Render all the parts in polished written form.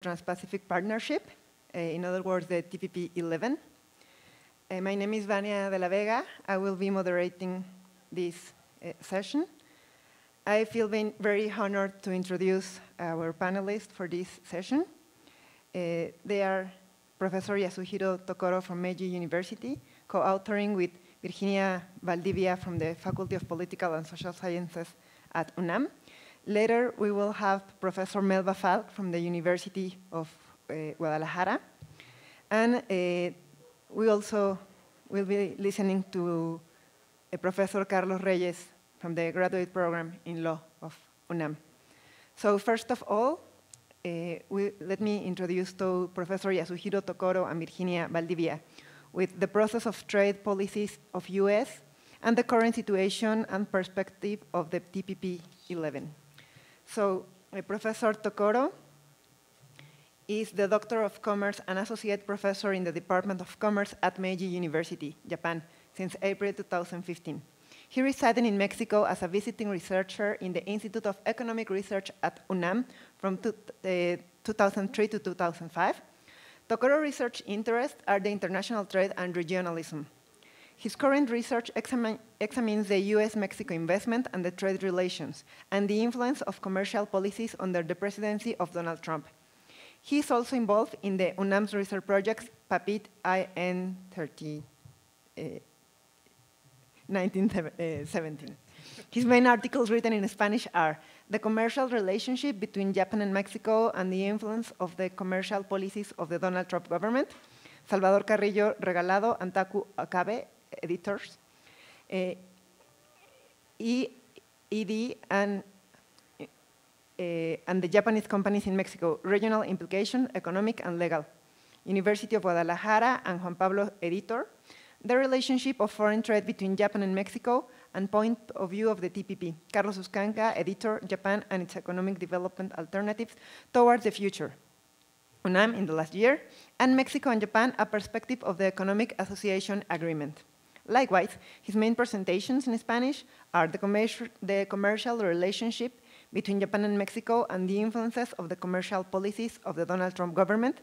Trans-Pacific Partnership, in other words, the TPP-11. My name is Vania de la Vega. I will be moderating this session. I feel very honored to introduce our panelists for this session. They are Professor Yasuhiro Tokoro from Meiji University, co-authoring with Virginia Valdivia from the Faculty of Political and Social Sciences at UNAM. Later, we will have Professor Melba Falk from the University of Guadalajara. And we also will be listening to Professor Carlos Reyes from the graduate program in law of UNAM. So first of all, let me introduce to Professor Yasuhiro Tokoro and Virginia Valdivia with the process of trade policies of US and the current situation and perspective of the TPP-11. So Professor Tokoro is the Doctor of Commerce and Associate Professor in the Department of Commerce at Meiji University, Japan, since April 2015. He resided in Mexico as a visiting researcher in the Institute of Economic Research at UNAM from 2003 to 2005. Tokoro's research interests are the international trade and regionalism. His current research examines the US-Mexico investment and the trade relations, and the influence of commercial policies under the presidency of Donald Trump. He is also involved in the UNAM's research projects, PAPIT IN 1917. His main articles written in Spanish are The Commercial Relationship Between Japan and Mexico and the Influence of the Commercial Policies of the Donald Trump Government, Salvador Carrillo Regalado and Taku Akabe, editors, ED and the Japanese companies in Mexico, Regional Implication, Economic and Legal, University of Guadalajara and Juan Pablo, editor, The Relationship of Foreign Trade Between Japan and Mexico and Point of View of the TPP, Carlos Uscanca, editor, Japan and its Economic Development Alternatives Towards the Future, UNAM in the last year, and Mexico and Japan, A Perspective of the Economic Association Agreement. Likewise, his main presentations in Spanish are the commercial relationship between Japan and Mexico and the influences of the commercial policies of the Donald Trump government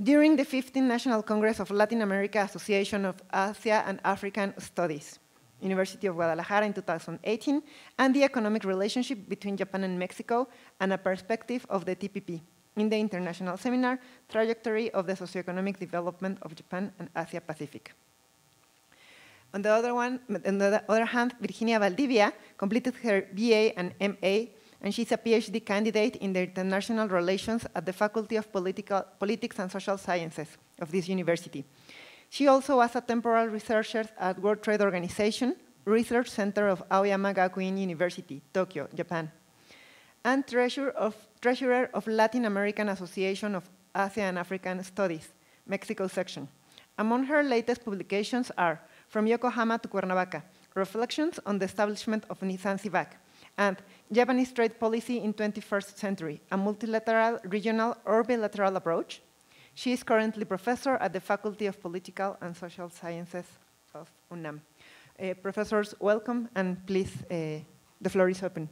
during the 15th National Congress of Latin America Association of Asia and African Studies, University of Guadalajara in 2018, and the economic relationship between Japan and Mexico and a perspective of the TPP in the International Seminar, Trajectory of the Socioeconomic Development of Japan and Asia Pacific. On the other hand, Virginia Valdivia completed her BA and MA, and she's a PhD candidate in the International Relations at the Faculty of Politics and Social Sciences of this university. She also was a temporal researcher at World Trade Organization, Research Center of Aoyama Gakuin University, Tokyo, Japan, and treasurer of Latin American Association of Asia and African Studies, Mexico section. Among her latest publications are From Yokohama to Cuernavaca, Reflections on the Establishment of Nissan CIVAC, and Japanese Trade Policy in 21st Century, a multilateral, regional, or bilateral approach. She is currently professor at the Faculty of Political and Social Sciences of UNAM. Professors, welcome, and please, the floor is open.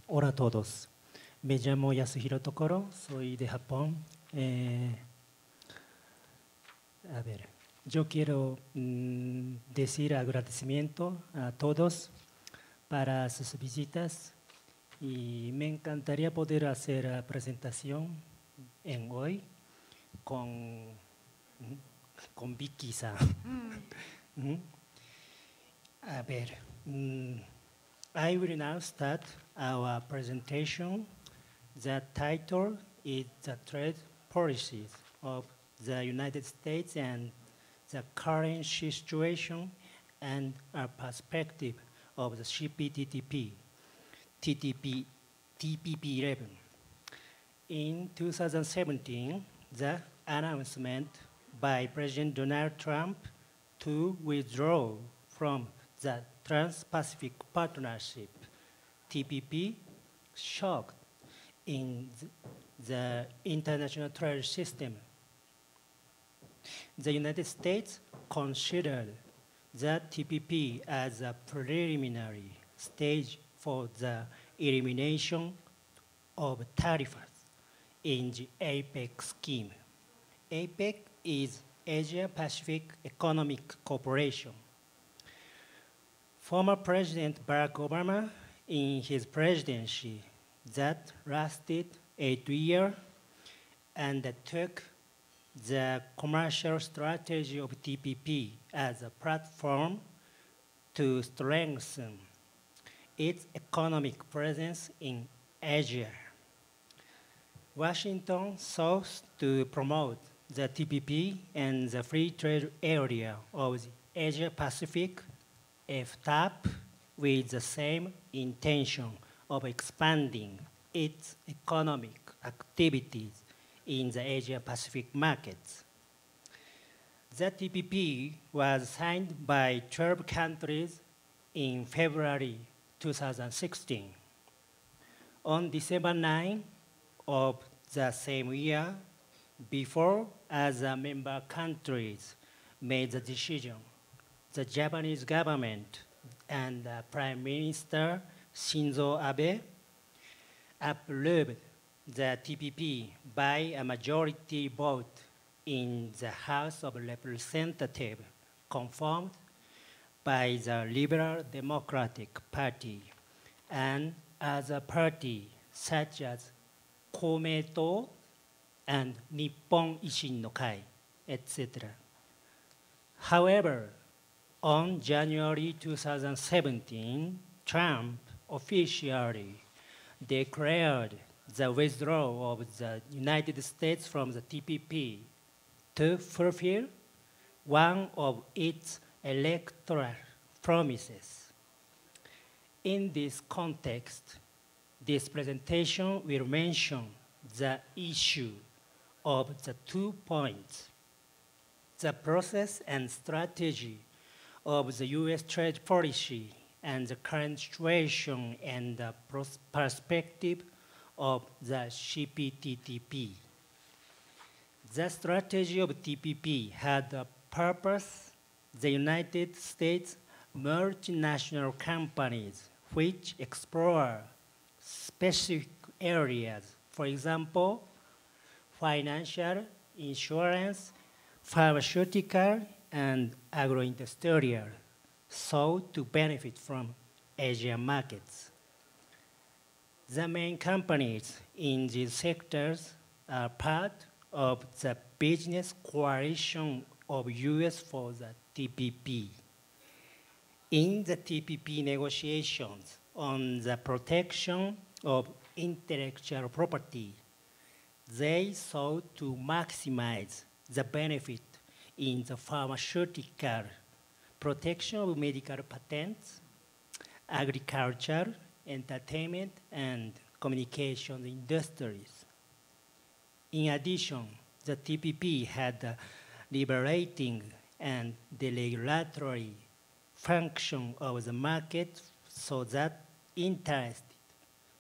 Hola a todos. Me llamo Yasuhiro Tokoro, soy de Japón. Yo quiero decir agradecimiento a todos para sus visitas y me encantaría poder hacer la presentación en hoy con Vicky-san. I will now start our presentation. The title is The Trade Policies of the United States and the Current Situation and a Perspective of the CPTPP, TPP-11. In 2017, the announcement by President Donald Trump to withdraw from the Trans-Pacific Partnership, TPP, shocked in the international trade system. The United States considered the TPP as a preliminary stage for the elimination of tariffs in the APEC scheme. APEC is Asia-Pacific Economic Cooperation. Former President Barack Obama, in his presidency that lasted 8 years, undertook the commercial strategy of TPP as a platform to strengthen its economic presence in Asia. Washington sought to promote the TPP and the free trade area of the Asia-Pacific FTAP with the same intention of expanding its economic activities in the Asia-Pacific markets. The TPP was signed by 12 countries in February 2016. On December 9 of the same year, before other member countries made the decision, the Japanese government and Prime Minister Shinzo Abe approved the TPP by a majority vote in the House of Representatives, confirmed by the Liberal Democratic Party and other parties such as Komeito and Nippon Ishin no Kai, etc. However, on January 2017, Trump officially declared the withdrawal of the United States from the TPP to fulfill one of its electoral promises. In this context, this presentation will mention the issue of the 2 points: the process and strategy of the U.S. trade policy and the current situation and the perspective of the CPTPP. The strategy of TPP had a purpose: the United States multinational companies which explore specific areas, for example, financial, insurance, pharmaceutical, and agro-industrial, sought to benefit from Asian markets. The main companies in these sectors are part of the business coalition of U.S. for the TPP. In the TPP negotiations on the protection of intellectual property, they sought to maximize the benefit in the pharmaceutical, protection of medical patents, agriculture, entertainment, and communication industries. In addition, the TPP had a liberating and deregulatory function of the market so that interested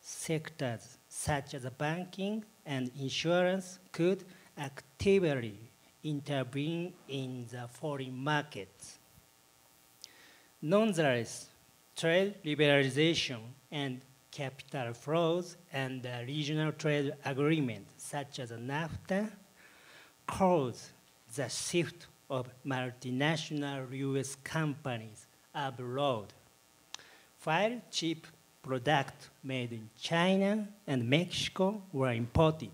sectors such as banking and insurance could actively intervene in the foreign markets. Nonetheless, trade liberalization and capital flows and regional trade agreements such as NAFTA caused the shift of multinational U.S. companies abroad, while cheap products made in China and Mexico were imported.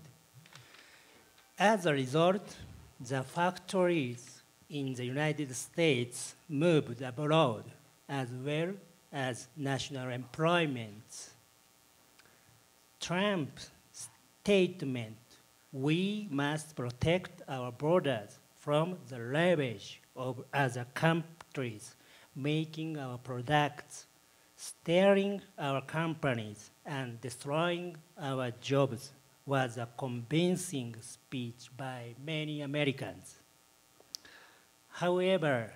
As a result, the factories in the United States moved abroad, as well as national employment. Trump's statement, "We must protect our borders from the ravage of other countries, making our products, stealing our companies, and destroying our jobs," was a convincing speech by many Americans. However,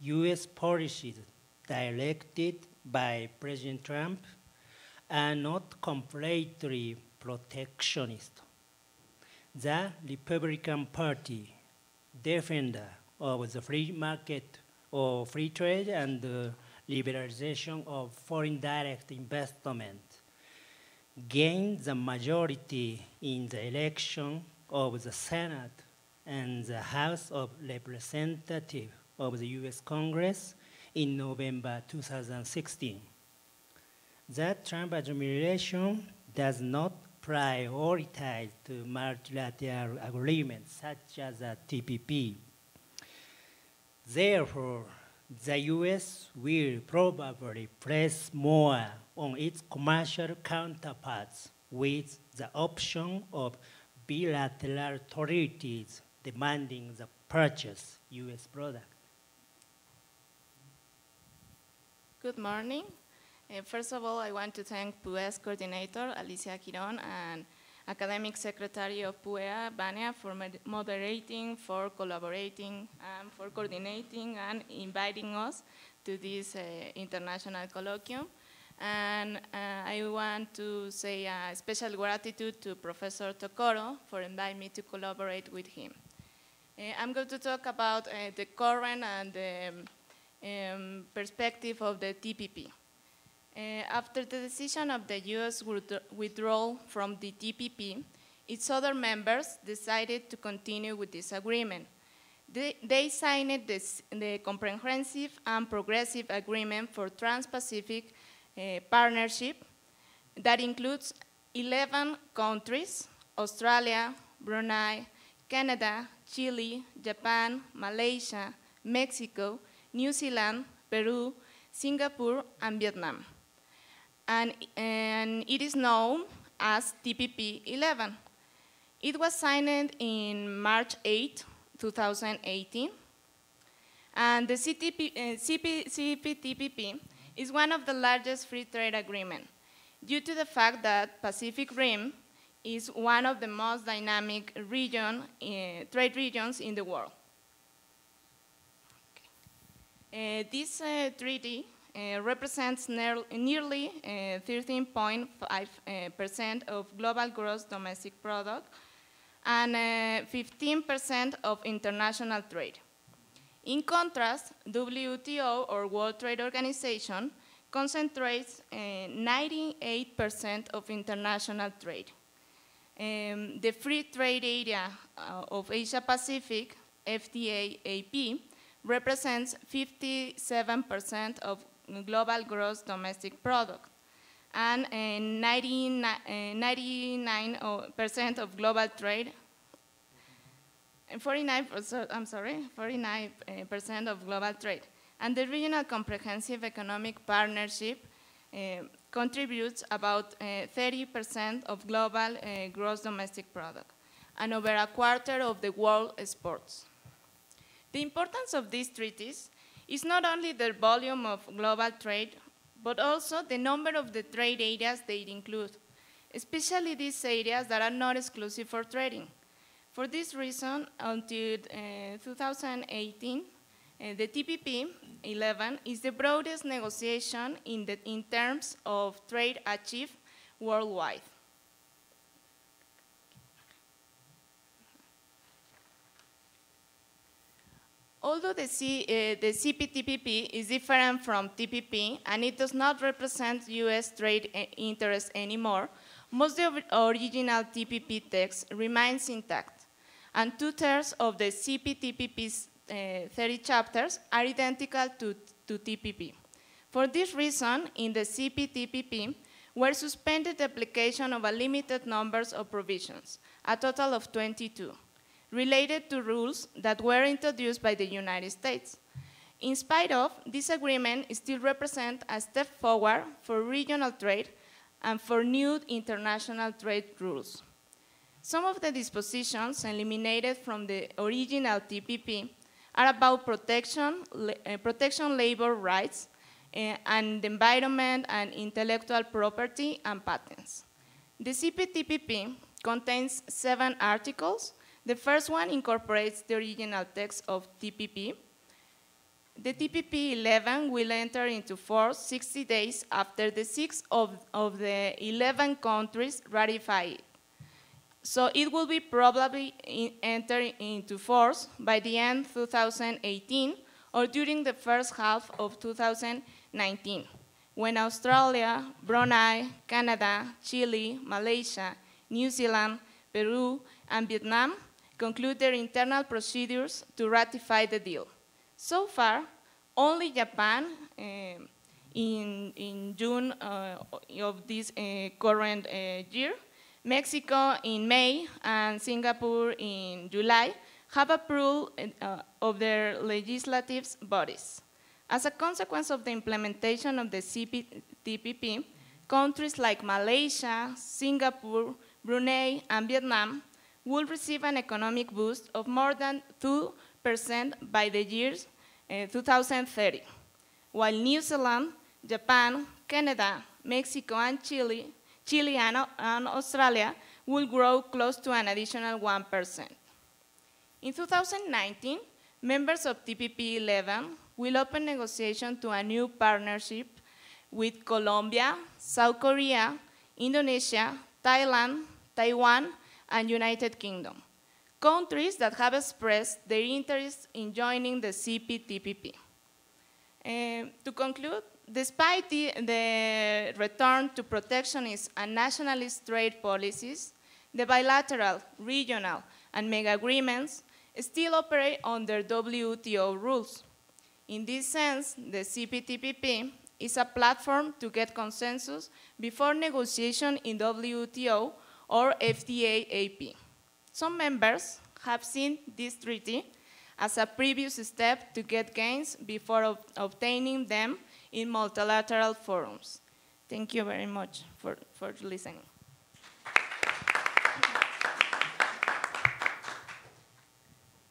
U.S. policies directed by President Trump are not completely protectionist. The Republican Party, defender of the free market or free trade and liberalization of foreign direct investment, gained the majority in the election of the Senate and the House of Representatives of the US Congress in November 2016. The Trump administration does not prioritize multilateral agreements such as the TPP. Therefore, the US will probably press more on its commercial counterparts with the option of bilateral treaties demanding the purchase US product. Good morning. First of all, I want to thank PUEA's coordinator, Alicia Quiron, and academic secretary of PUEA, Vania, for moderating, for collaborating, and for coordinating and inviting us to this international colloquium. And I want to say a special gratitude to Professor Tokoro for inviting me to collaborate with him. I'm going to talk about the current and the perspective of the TPP. After the decision of the US withdrawal from the TPP, its other members decided to continue with this agreement. They signed the Comprehensive and Progressive Agreement for Trans-Pacific Partnership that includes 11 countries: Australia, Brunei, Canada, Chile, Japan, Malaysia, Mexico, New Zealand, Peru, Singapore, and Vietnam. And it is known as TPP 11. It was signed in March 8, 2018. And the CPTPP is one of the largest free trade agreements due to the fact that Pacific Rim is one of the most dynamic trade regions in the world. This treaty represents nearly 13.5% of global gross domestic product and 15% of international trade. In contrast, WTO, or World Trade Organization, concentrates 98% of international trade. The Free Trade Area of Asia Pacific, FTAAP, represents 57% of global gross domestic product and 99% of global trade. 49% of global trade. And the Regional Comprehensive Economic Partnership contributes about 30% of global gross domestic product and over a quarter of the world exports. The importance of these treaties is not only the volume of global trade, but also the number of the trade areas they include, especially these areas that are not exclusive for trading. For this reason, until 2018, the TPP 11 is the broadest negotiation in terms of trade achieved worldwide. Although the CPTPP is different from TPP and it does not represent US trade interests anymore, most of the original TPP text remains intact, and 2/3 of the CPTPP's 30 chapters are identical to TPP. For this reason, in the CPTPP, were suspended the application of a limited number of provisions, a total of 22. Related to rules that were introduced by the United States. In spite of, this agreement still represents a step forward for regional trade and for new international trade rules. Some of the dispositions eliminated from the original TPP are about protection labor rights, and the environment and intellectual property and patents. The CPTPP contains 7 articles. The first one incorporates the original text of TPP. The TPP 11 will enter into force 60 days after the 6 of the 11 countries ratify it. So it will be probably enter into force by the end of 2018 or during the first half of 2019. when Australia, Brunei, Canada, Chile, Malaysia, New Zealand, Peru, and Vietnam conclude their internal procedures to ratify the deal. So far, only Japan, in June of this current year, Mexico in May, and Singapore in July have approved of their legislative bodies. As a consequence of the implementation of the CPTPP, countries like Malaysia, Singapore, Brunei, and Vietnam will receive an economic boost of more than 2% by the year 2030, while New Zealand, Japan, Canada, Mexico, and Chile and Australia will grow close to an additional 1%. In 2019, members of TPP-11 will open negotiation to a new partnership with Colombia, South Korea, Indonesia, Thailand, Taiwan, and United Kingdom, countries that have expressed their interest in joining the CPTPP. To conclude, despite the return to protectionist and nationalist trade policies, the bilateral, regional, and mega agreements still operate under WTO rules. In this sense, the CPTPP is a platform to get consensus before negotiation in WTO or FTA-AP. Some members have seen this treaty as a previous step to get gains before obtaining them in multilateral forums. Thank you very much for listening.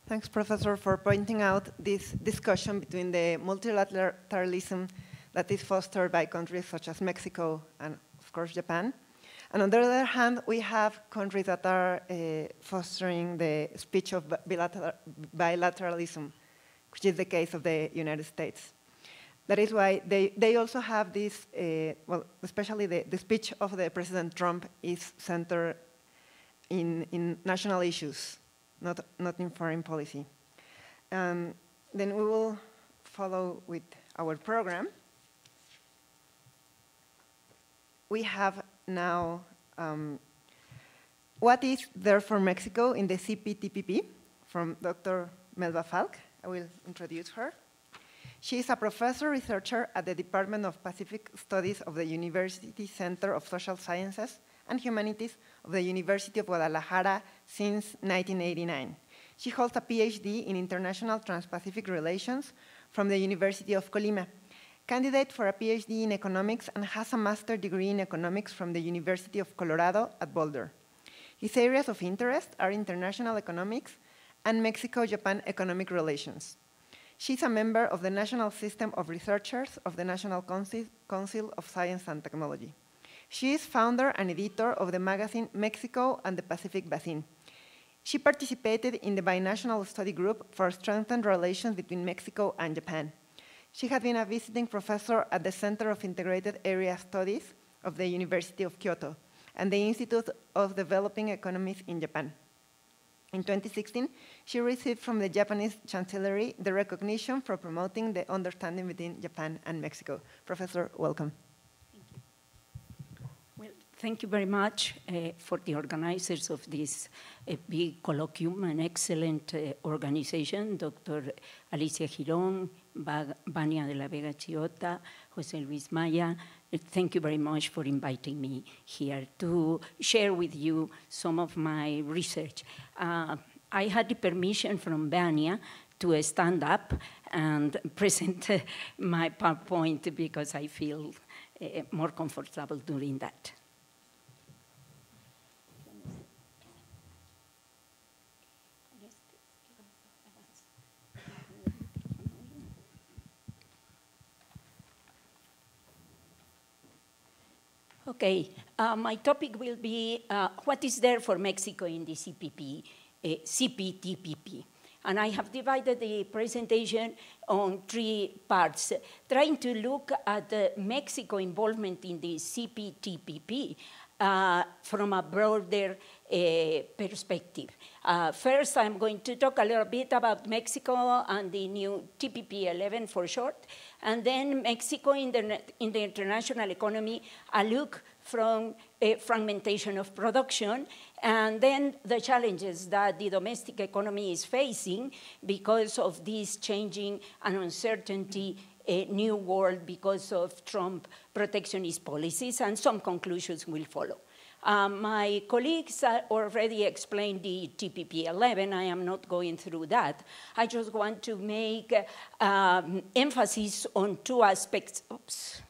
Thanks, Professor, for pointing out this discussion between the multilateralism that is fostered by countries such as Mexico and, of course, Japan. And on the other hand, we have countries that are fostering the speech of bilateralism, which is the case of the United States. That is why they also have this, well, especially the speech of the President Trump is centered in national issues, not in foreign policy. Then we will follow with our program. We have now what is there for Mexico in the CPTPP from Dr. Melba Falk. I will introduce her. She is a professor researcher at the Department of Pacific Studies of the University Center of Social Sciences and Humanities of the University of Guadalajara since 1989. She holds a PhD in International Trans-Pacific Relations from the University of Colima, candidate for a PhD in economics, and has a master's degree in economics from the University of Colorado at Boulder. His areas of interest are international economics and Mexico-Japan economic relations. She's a member of the National System of Researchers of the National Council of Science and Technology. She is founder and editor of the magazine Mexico and the Pacific Basin. She participated in the binational study group for strengthened relations between Mexico and Japan. She has been a visiting professor at the Center of Integrated Area Studies of the University of Kyoto and the Institute of Developing Economies in Japan. In 2016, she received from the Japanese Chancellery the recognition for promoting the understanding between Japan and Mexico. Professor, welcome. Thank you. Well, thank you very much for the organizers of this big colloquium, an excellent organization, Dr. Alicia Girón, Vania de la Vega Chiota, José Luis Maya. Thank you very much for inviting me here to share with you some of my research. I had the permission from Vania to stand up and present my PowerPoint because I feel more comfortable doing that. Okay, my topic will be what is there for Mexico in the CPTPP. And I have divided the presentation on 3 parts, trying to look at Mexico involvement in the CPTPP from a broader perspective. First, I'm going to talk a little bit about Mexico and the new TPP-11 for short, and then Mexico in the international economy, a look from fragmentation of production, and then the challenges that the domestic economy is facing because of this changing and uncertainty new world because of Trump protectionist policies, and some conclusions will follow. My colleagues already explained the TPP-11. I am not going through that. I just want to make emphasis on two aspects. Oops.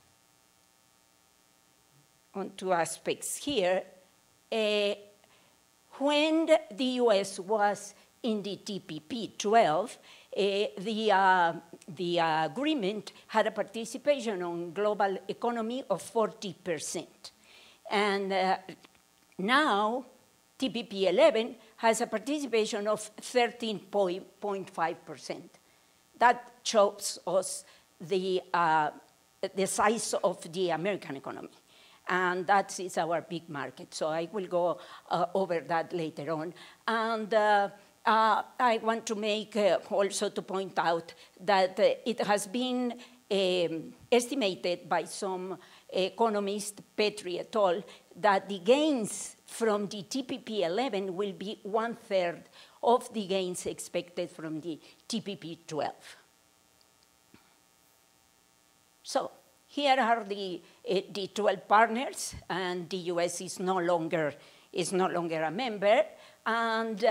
On two aspects here. When the US was in the TPP-12, the agreement had a participation on global economy of 40%. And now TPP-11 has a participation of 13.5%. That shows us the size of the American economy. And that is our big market. So I will go over that later on. And I want to make also to point out that it has been estimated by some economist, Petri et al., that the gains from the TPP-11 will be 1/3 of the gains expected from the TPP-12. So here are the 12 partners, and the US is no longer a member. And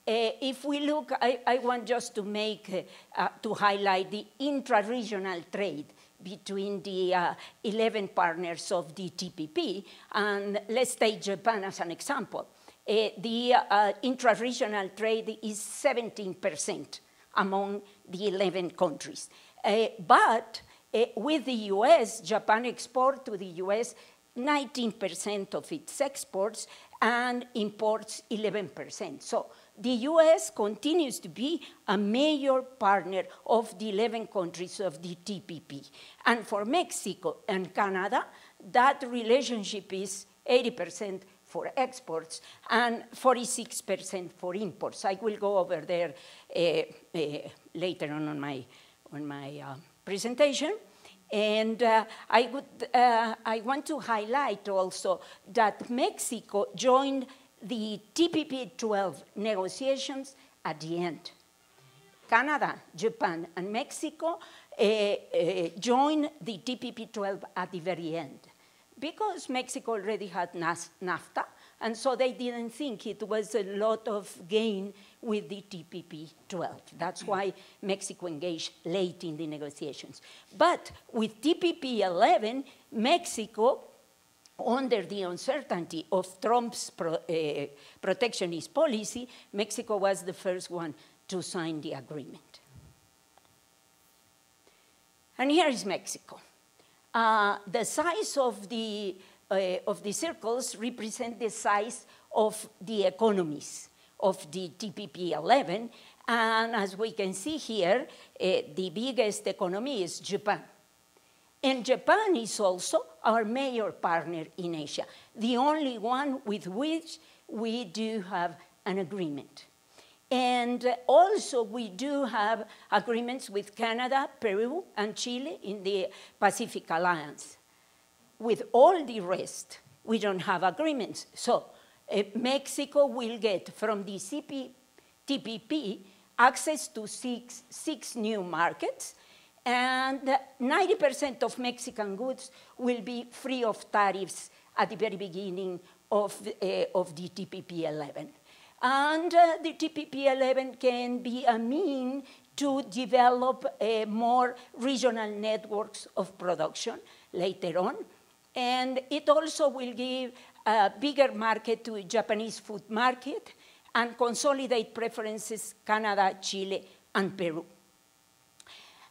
if we look, I want just to make, to highlight the intra-regional trade between the 11 partners of the TPP. And let's take Japan as an example. The intra-regional trade is 17% among the 11 countries. But with the US, Japan exports to the US 19% of its exports and imports 11%. So the US continues to be a major partner of the 11 countries of the TPP. And for Mexico and Canada, that relationship is 80% for exports and 46% for imports. I will go over there later on my presentation. And I want to highlight also that Mexico joined the TPP-12 negotiations at the end. Canada, Japan, and Mexico joined the TPP-12 at the very end because Mexico already had NAFTA, and so they didn't think it was a lot of gain with the TPP-12. That's why Mexico engaged late in the negotiations. But with TPP-11, Mexico, under the uncertainty of Trump's protectionist policy, Mexico was the first one to sign the agreement. And here is Mexico. The size of the circles represent the size of the economies of the TPP-11. And as we can see here, the biggest economy is Japan. And Japan is also our major partner in Asia, the only one with which we do have an agreement. And also we do have agreements with Canada, Peru, and Chile in the Pacific Alliance. With all the rest, we don't have agreements. So Mexico will get from the TPP access to six new markets, and 90% of Mexican goods will be free of tariffs at the very beginning of the TPP-11. And the TPP-11 can be a means to develop more regional networks of production later on. And it also will give a bigger market to Japanese food market and consolidate preferences Canada, Chile, and Peru.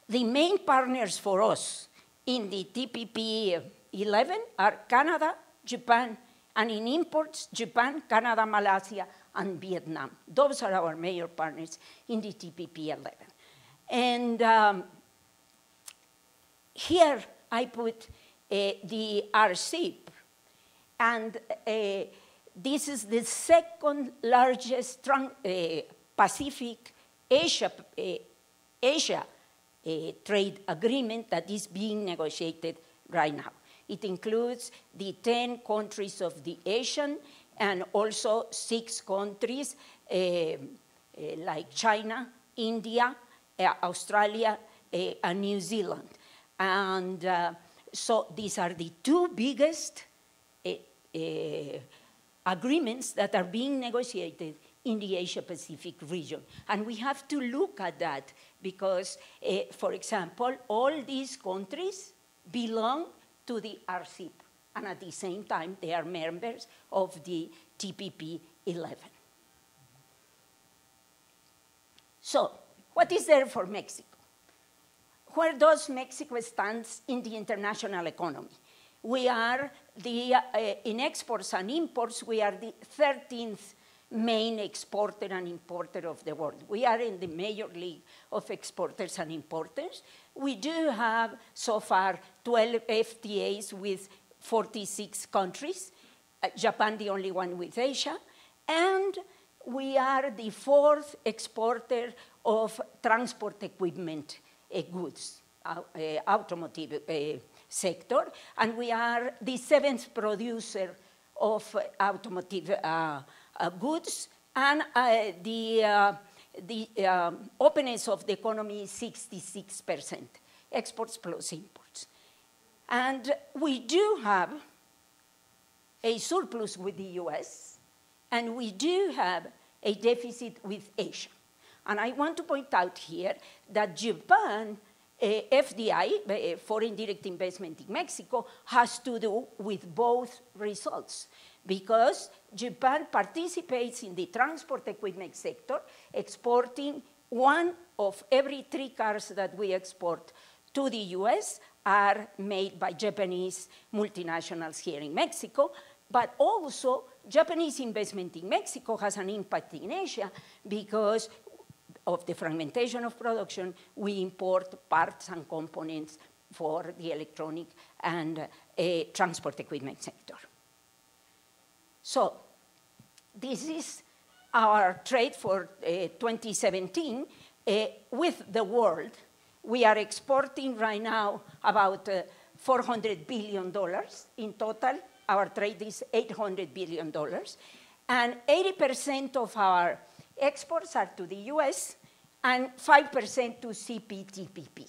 The main partners for us in the TPP-11 are Canada, Japan, and in imports, Japan, Canada, Malaysia, and Vietnam. Those are our major partners in the TPP-11. And here I put the RCEP. And this is the second largest Pacific Asia trade agreement that is being negotiated right now. It includes the 10 countries of the ASEAN and also 6 countries like China, India, Australia, and New Zealand. And so these are the 2 biggest agreements that are being negotiated in the Asia-Pacific region. And we have to look at that because, for example, all these countries belong to the RCEP. And at the same time, they are members of the TPP 11. So, what is there for Mexico? Where does Mexico stand in the international economy? We are in exports and imports, we are the 13th main exporter and importer of the world. We are in the major league of exporters and importers. We do have, so far, 12 FTAs with 46 countries, Japan the only one with Asia, and we are the 4th exporter of transport equipment goods, automotive sector, and we are the 7th producer of automotive goods, and the openness of the economy is 66%, exports plus imports. And we do have a surplus with the US, and we do have a deficit with Asia. And I want to point out here that Japan, FDI, foreign direct investment in Mexico, has to do with both results because Japan participates in the transport equipment sector, exporting 1 of every 3 cars that we export to the US are made by Japanese multinationals here in Mexico, but also Japanese investment in Mexico has an impact in Asia because of the fragmentation of production, we import parts and components for the electronic and transport equipment sector. So this is our trade for 2017 with the world. We are exporting right now about $400 billion in total. Our trade is $800 billion. And 80% of our exports are to the US and 5% to CPTPP.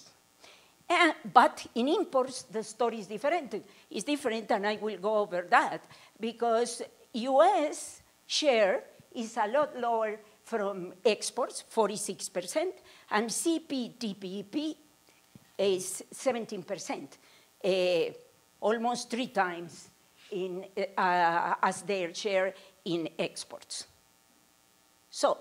But in imports, the story is different. It's different, and I will go over that, because US share is a lot lower from exports, 46%, and CPTPP is 17%, almost 3 times as their share in exports. So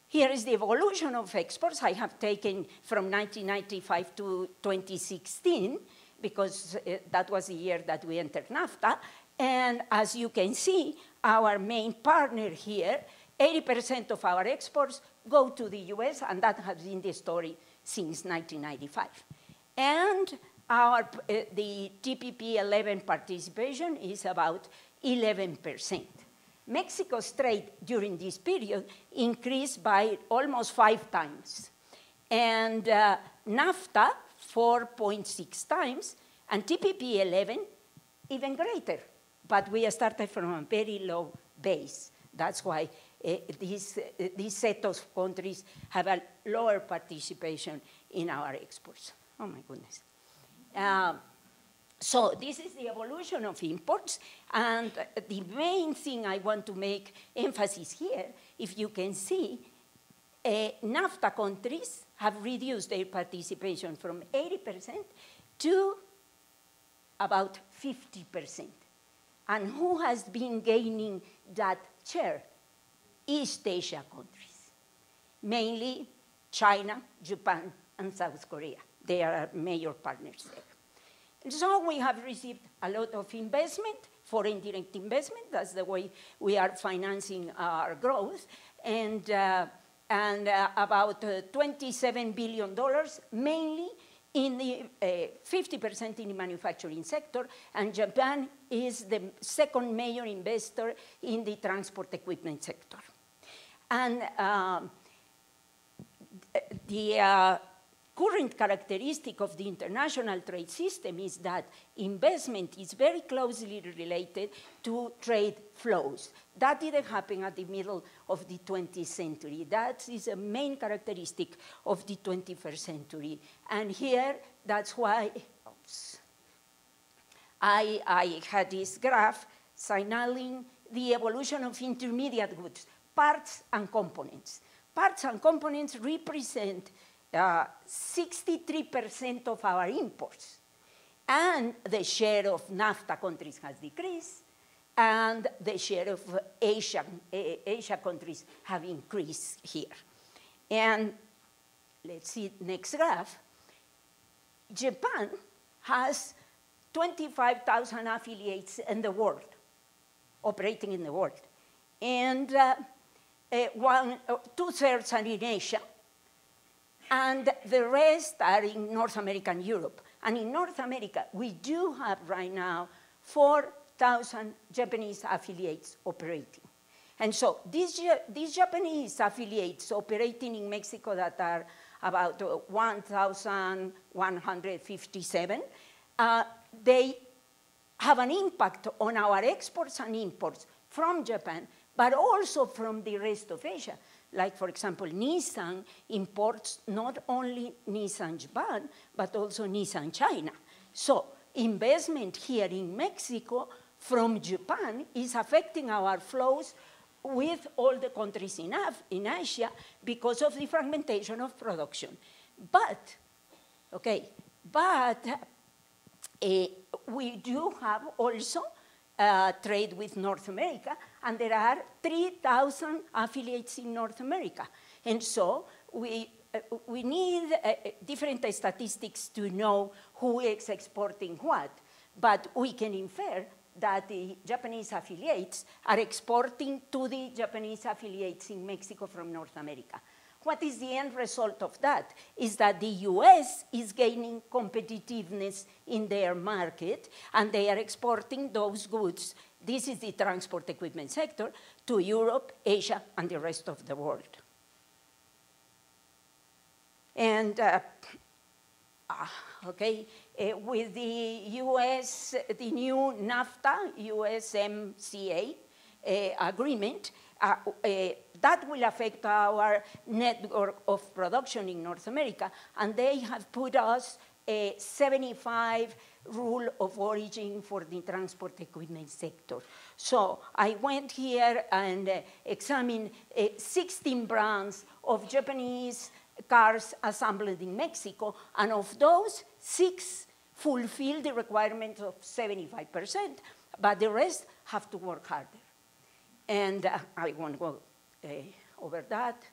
here is the evolution of exports. I have taken from 1995 to 2016, because that was the year that we entered NAFTA. And as you can see, our main partner here, 80% of our exports go to the US, and that has been the story since 1995. And the TPP 11 participation is about 11%. Mexico's trade during this period increased by almost 5 times. And NAFTA, 4.6 times, and TPP 11, even greater. But we started from a very low base. That's why this set of countries have a lower participation in our exports. Oh my goodness. So this is the evolution of imports, and the main thing I want to make emphasis here, if you can see, NAFTA countries have reduced their participation from 80% to about 50%. And who has been gaining that share? East Asia countries, mainly China, Japan, and South Korea. They are major partners there. And so we have received a lot of investment, foreign direct investment. That's the way we are financing our growth. And about $27 billion, mainly in the 50% in the manufacturing sector, and Japan is the second major investor in the transport equipment sector. And the current characteristic of the international trade system is that investment is very closely related to trade flows. That didn't happen at the middle of the 20th century. That is a main characteristic of the 21st century. And here, that's why I had this graph signaling the evolution of intermediate goods, parts and components. Parts and components represent 63% of our imports. And the share of NAFTA countries has decreased, and the share of Asia countries have increased here. And let's see next graph. Japan has 25,000 affiliates in the world, operating in the world. And 2/3 are in Asia, and the rest are in North America and Europe. And in North America, we do have right now 4,000 Japanese affiliates operating. And so these Japanese affiliates operating in Mexico that are about 1,157, they have an impact on our exports and imports from Japan, but also from the rest of Asia. Like, for example, Nissan imports not only Nissan Japan, but also Nissan China. So investment here in Mexico from Japan is affecting our flows with all the countries in Asia because of the fragmentation of production. But, we do have also trade with North America, and there are 3,000 affiliates in North America. And so we need different statistics to know who is exporting what, but we can infer that the Japanese affiliates are exporting to the Japanese affiliates in Mexico from North America. What is the end result of that? Is that the US is gaining competitiveness in their market, and they are exporting those goods, this is the transport equipment sector, to Europe, Asia, and the rest of the world. And, with the US, the new NAFTA, USMCA agreement, that will affect our network of production in North America, and they have put us a 75 rule of origin for the transport equipment sector. So I went here and examined 16 brands of Japanese cars assembled in Mexico, and of those, 6 fulfill the requirement of 75%, but the rest have to work harder. And I won't go over that.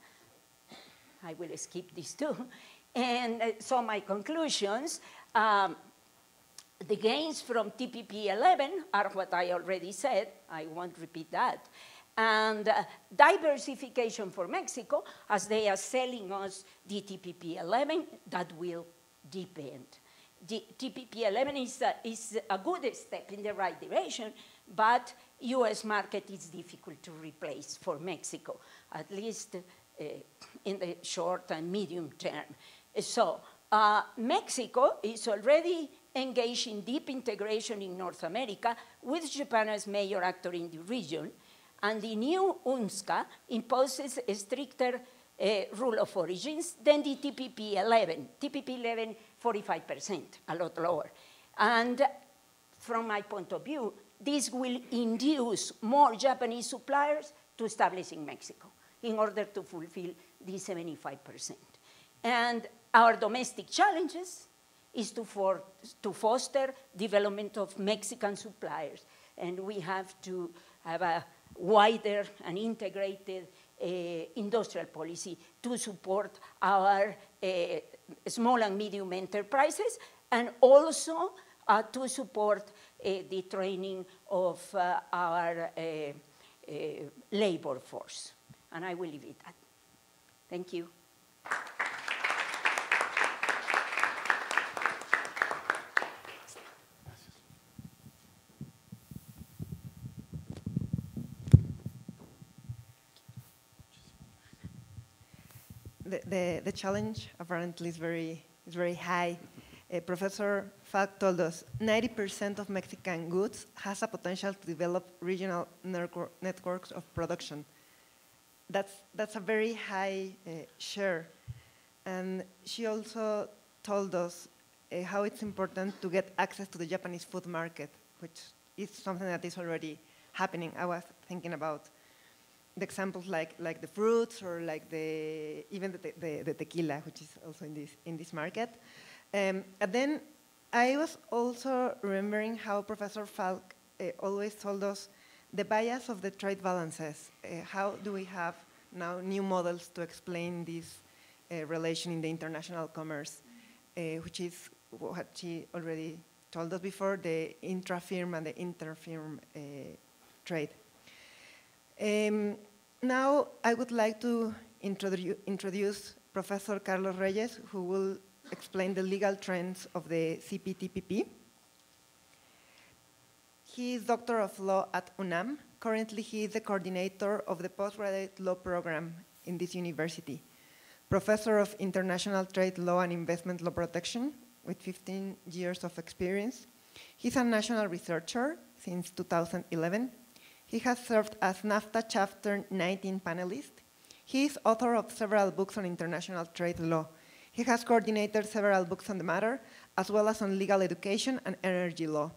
I will skip this too. And so my conclusions, the gains from TPP-11 are what I already said. I won't repeat that. And diversification for Mexico, as they are selling us the TPP-11, that will depend. The TPP-11 is a good step in the right direction, but US market is difficult to replace for Mexico, at least in the short and medium term. So Mexico is already engaged in deep integration in North America with Japan as major actor in the region, and the new UNSCA imposes a stricter rule of origins than the TPP-11. TPP-11, 45%, a lot lower. And from my point of view, this will induce more Japanese suppliers to establish in Mexico in order to fulfill the 75%. And our domestic challenges is to foster development of Mexican suppliers. And we have to have a wider and integrated industrial policy to support our small and medium enterprises, and also to support the training of our labor force. And I will leave it at that. Thank you. the challenge apparently is very high. Professor Falk told us 90% of Mexican goods has a potential to develop regional networks of production. That's a very high share. And she also told us how it's important to get access to the Japanese food market, which is something that is already happening. I was thinking about the examples like the fruits or like even the tequila, which is also in this market. And then I was also remembering how Professor Falk always told us the bias of the trade balances. How do we have now new models to explain this relation in the international commerce, which is what she already told us before, the intra-firm and the inter-firm trade. Now I would like to introduce Professor Carlos Reyes, who will explain the legal trends of the CPTPP. He is Doctor of Law at UNAM. Currently, he is the coordinator of the postgraduate law program in this university. Professor of International Trade Law and Investment Law Protection with 15 years of experience. He's a national researcher since 2011. He has served as NAFTA Chapter 19 panelist. He is author of several books on international trade law. He has coordinated several books on the matter, as well as on legal education and energy law.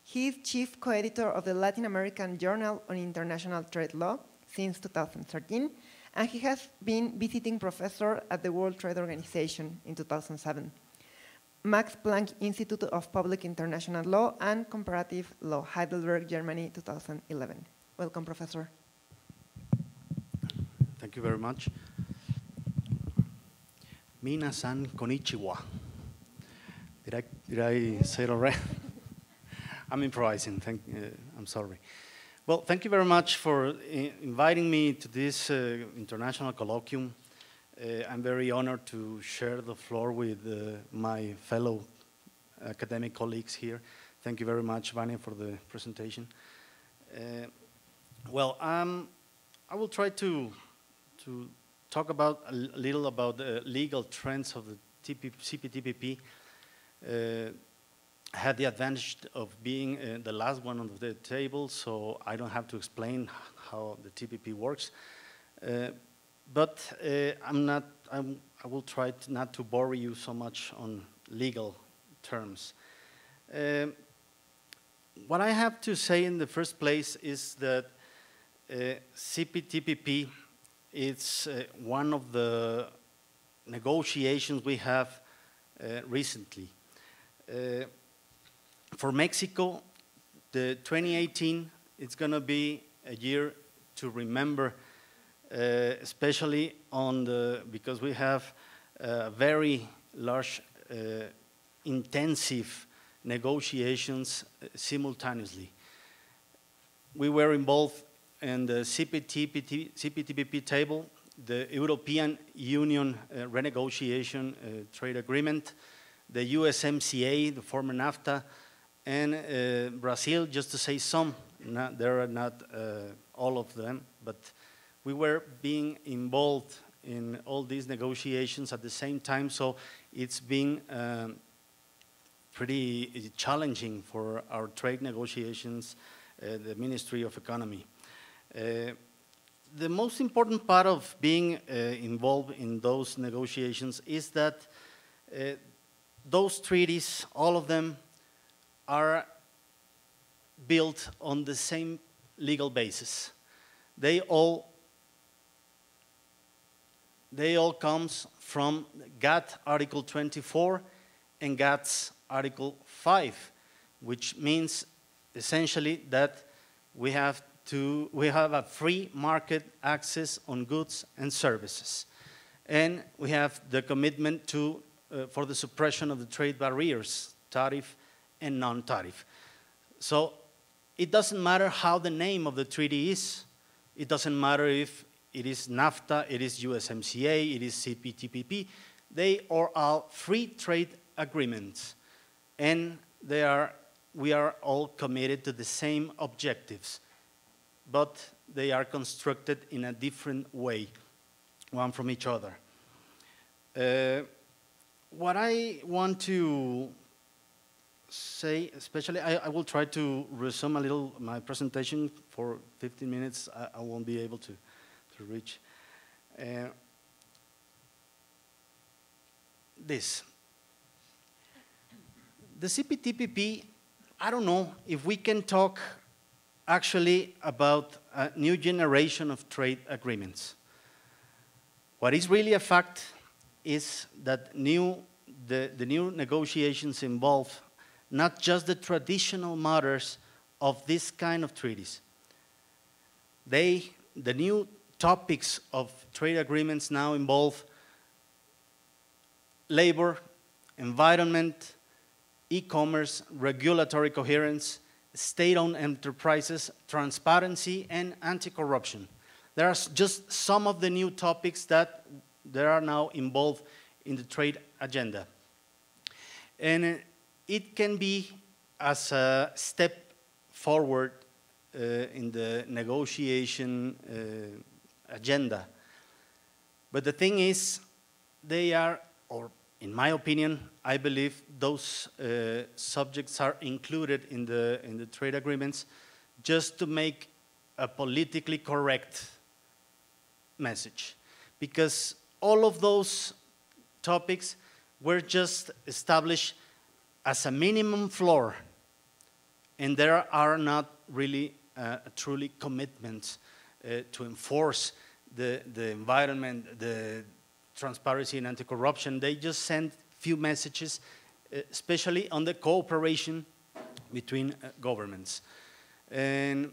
He is chief co-editor of the Latin American Journal on International Trade Law since 2013, and he has been visiting professor at the World Trade Organization in 2007, Max Planck Institute of Public International Law and Comparative Law, Heidelberg, Germany, 2011. Welcome, Professor. Thank you very much. Minasan konnichiwa. Did I say it already? I'm improvising. I'm sorry. Well, thank you very much for inviting me to this international colloquium. I'm very honored to share the floor with my fellow academic colleagues here. Thank you very much, Vania, for the presentation. I will try to talk about a little about the legal trends of the CPTPP. I had the advantage of being the last one on the table, so I don't have to explain how the TPP works. But I will try not to bore you so much on legal terms. What I have to say in the first place is that CPTPP is one of the negotiations we have recently. For Mexico, the 2018, it's going to be a year to remember, especially because we have very large, intensive negotiations simultaneously. We were involved in the CPTPP table, the European Union renegotiation trade agreement, the USMCA, the former NAFTA, and Brazil, just to say some. There are not all of them, but we were being involved in all these negotiations at the same time, so it's been pretty challenging for our trade negotiations, the Ministry of Economy. The most important part of being involved in those negotiations is that those treaties, all of them, are built on the same legal basis. They all comes from GATT Article 24 and GATT's Article 5, which means essentially that we have a free market access on goods and services. And we have the commitment for the suppression of the trade barriers, tariff and non-tariff. So it doesn't matter how the name of the treaty is. It doesn't matter if it is NAFTA, it is USMCA, it is CPTPP. They are all free trade agreements. And we are all committed to the same objectives, but they are constructed in a different way, one from each other. What I want to say, especially, I will try to resume a little my presentation for 15 minutes. I won't be able to reach. This. The CPTPP, I don't know if we can talk actually about a new generation of trade agreements. What is really a fact is that the new negotiations involve not just the traditional matters of this kind of treaties. The new topics of trade agreements now involve labor, environment, e-commerce, regulatory coherence, state-owned enterprises, transparency, and anti-corruption. There are just some of the new topics that are now involved in the trade agenda. And it can be as a step forward in the negotiation agenda. But the thing is, they are, or in my opinion, I believe those subjects are included in the trade agreements just to make a politically correct message. Because all of those topics were just established as a minimum floor, and there are not really truly commitments to enforce the environment, the transparency and anti-corruption. They just send few messages, especially on the cooperation between governments. And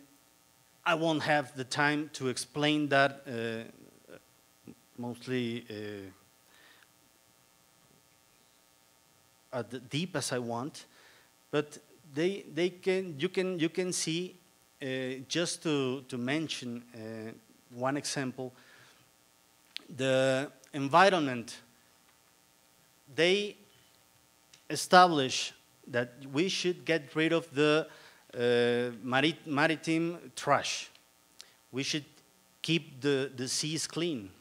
I won't have the time to explain that mostly as deep as I want, but you can see, just to mention one example, the environment. They establish that we should get rid of the maritime trash. We should keep the seas clean.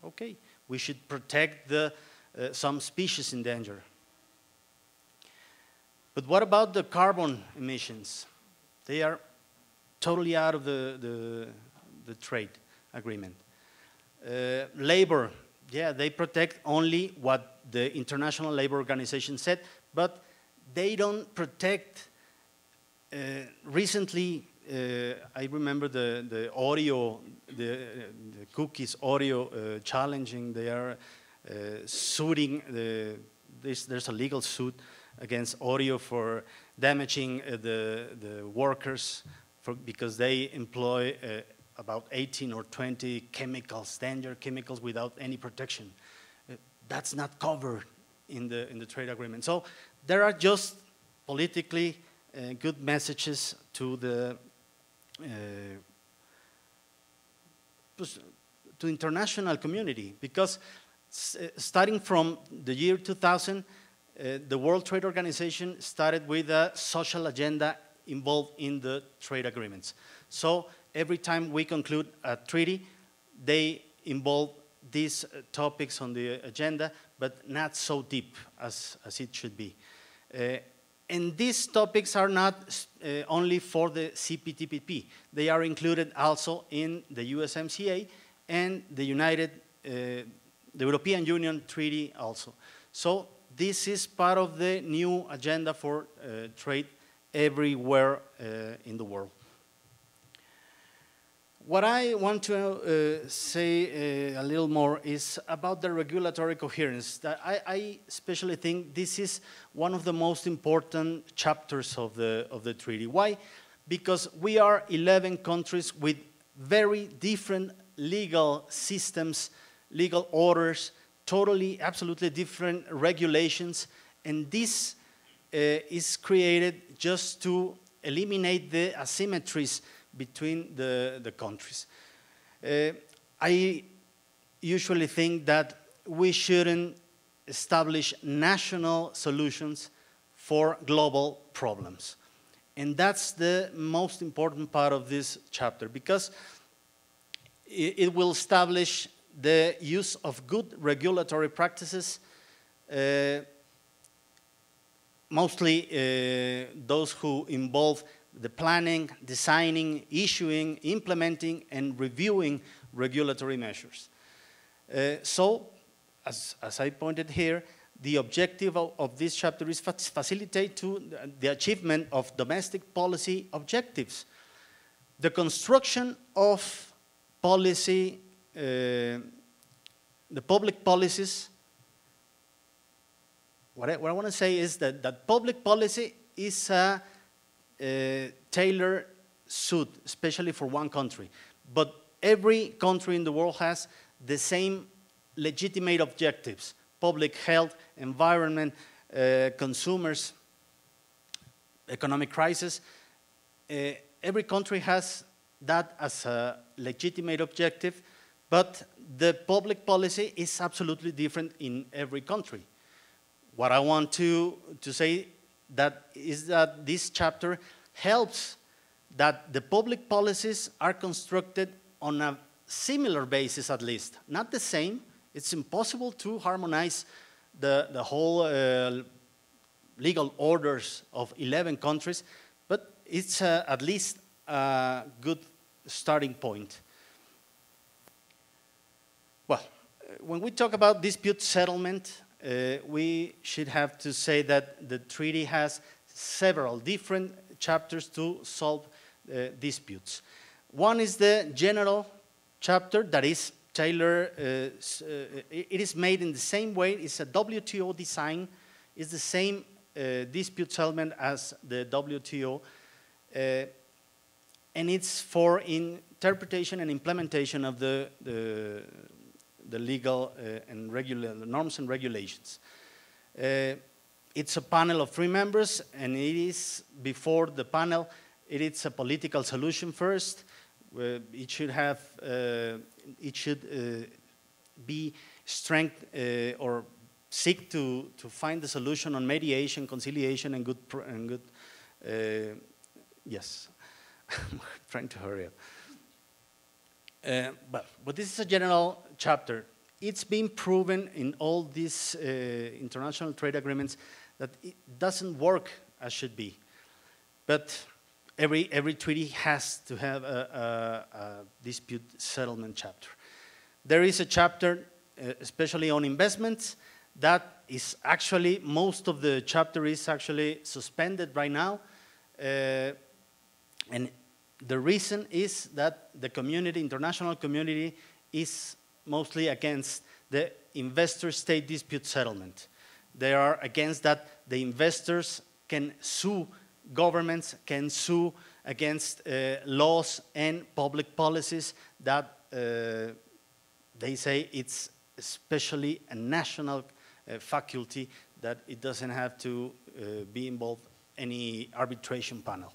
Okay, we should protect some species in danger. But what about the carbon emissions? They are totally out of the trade agreement. Labor, yeah, they protect only what the International Labor Organization said, but they don't protect. Recently, I remember the audio, the cookies audio challenging. They are suing. There's a legal suit against audio for damaging the workers because they employ about 18 or 20 chemicals, danger chemicals, without any protection. That's not covered in the trade agreement. So there are just politically good messages to the international community, because starting from the year 2000, the World Trade Organization started with a social agenda involved in the trade agreements. So every time we conclude a treaty, they involve these topics on the agenda, but not so deep as it should be. And these topics are not only for the CPTPP. They are included also in the USMCA and the European Union Treaty also. So this is part of the new agenda for trade everywhere in the world. What I want to say a little more is about the regulatory coherence. That I especially think this is one of the most important chapters of the treaty. Why? Because we are 11 countries with very different legal systems, legal orders, totally, absolutely different regulations, and this is created just to eliminate the asymmetries between the countries. I usually think that we shouldn't establish national solutions for global problems. And that's the most important part of this chapter, because it will establish the use of good regulatory practices, mostly those who involve the planning, designing, issuing, implementing, and reviewing regulatory measures. So, as I pointed here, the objective of this chapter is facilitate the achievement of domestic policy objectives. The construction of policy, the public policies, what I want to say is that public policy is a tailored suit, especially for one country. But every country in the world has the same legitimate objectives: public health, environment, consumers, economic crisis. Every country has that as a legitimate objective, but the public policy is absolutely different in every country. What I want to say is that this chapter helps that the public policies are constructed on a similar basis, at least. Not the same. It's impossible to harmonize the whole legal orders of 11 countries, but it's at least a good starting point. Well, when we talk about dispute settlement, we should have to say that the treaty has several different chapters to solve disputes. One is the general chapter that is tailored, it is made in the same way, it's a WTO design, it's the same dispute settlement as the WTO, and it's for interpretation and implementation of the legal and norms and regulations. It's a panel of 3 members, and it is, before the panel, it is a political solution first. It should be strength or seek to find the solution on mediation, conciliation, and good. Yes, I'm trying to hurry up. But this is a general chapter. It's been proven in all these international trade agreements that it doesn't work as should be. But every treaty has to have a dispute settlement chapter. There is a chapter, especially on investments, that is actually, most of the chapter is actually suspended right now. And the reason is that the community, international community, is mostly against the investor-state dispute settlement. They are against that the investors can sue governments, can sue against laws and public policies that they say it's especially a national faculty, that it doesn't have to be involved any arbitration panel.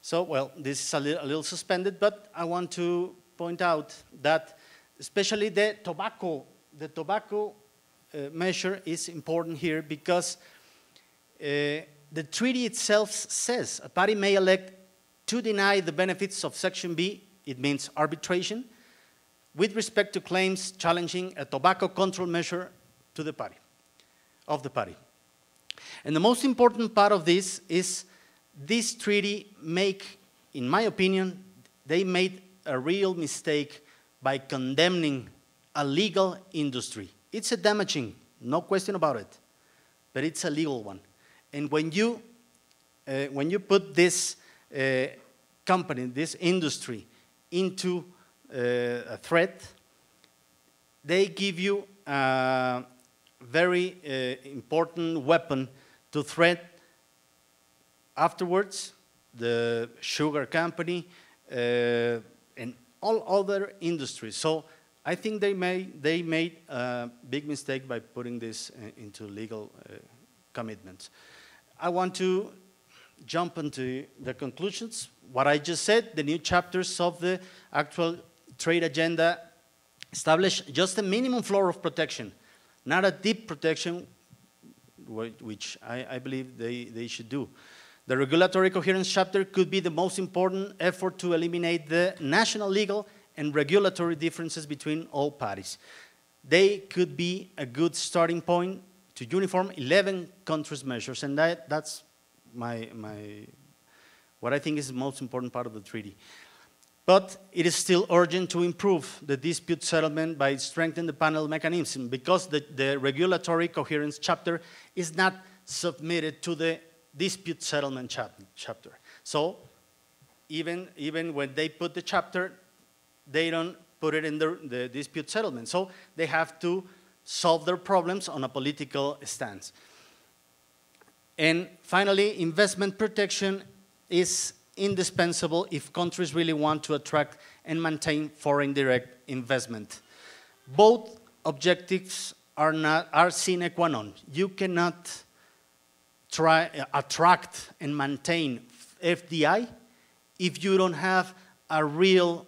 So, well, this is a little suspended, but I want to point out that especially the tobacco measure is important here, because the treaty itself says a party may elect to deny the benefits of Section B, it means arbitration, with respect to claims challenging a tobacco control measure to the party, of the party. And the most important part of this is this treaty in my opinion, they made a real mistake by condemning a legal industry. It's a damaging, no question about it, but it's a legal one. And when you put this company, this industry, into a threat, they give you a very important weapon to threat afterwards the sugar company and all other industries. So I think they made a big mistake by putting this into legal commitments. I want to jump into the conclusions. What I just said, the new chapters of the actual trade agenda establish just a minimum floor of protection, not a deep protection, which I believe they should do. The regulatory coherence chapter could be the most important effort to eliminate the national legal and regulatory differences between all parties. They could be a good starting point to uniform 11 countries' measures, and that's what I think is the most important part of the treaty. But it is still urgent to improve the dispute settlement by strengthening the panel mechanism, because the regulatory coherence chapter is not submitted to the dispute settlement chapter. So even when they put the chapter, they don't put it in the dispute settlement. So they have to solve their problems on a political stance. And finally, investment protection is indispensable if countries really want to attract and maintain foreign direct investment. Both objectives are sine qua non. You cannot attract and maintain FDI if you don't have a real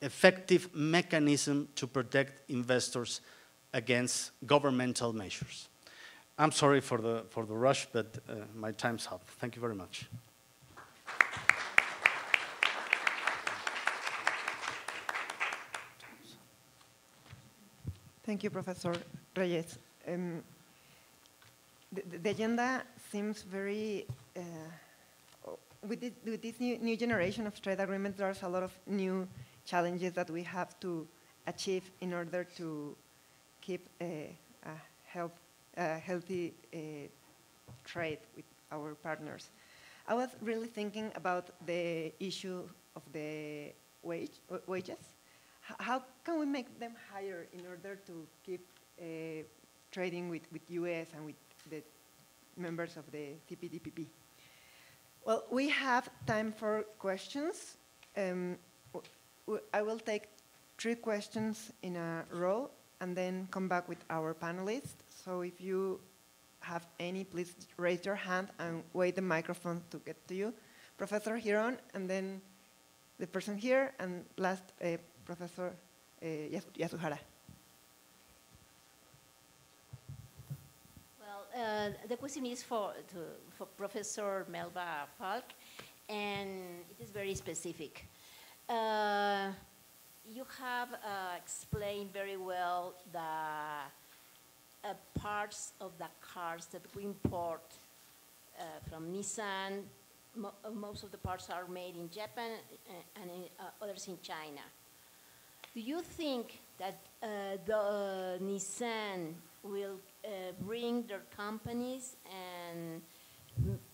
effective mechanism to protect investors against governmental measures. I'm sorry for the rush, but my time's up. Thank you very much. Thank you, Professor Reyes. The agenda seems very, with this new generation of trade agreements, there's a lot of new challenges that we have to achieve in order to keep a healthy trade with our partners. I was really thinking about the issue of the wages. How can we make them higher in order to keep trading with US and with the members of the CPTPP? Well, we have time for questions. I will take 3 questions in a row and then come back with our panelists. So if you have any, please raise your hand and wait the microphone to get to you. Professor Giron, and then the person here, and last, Professor Yasuhara. Well, the question is for Professor Melba Falk, and it is very specific. You have explained very well the parts of the cars that we import from Nissan. Most of the parts are made in Japan and others in China. Do you think that the Nissan will bring their companies and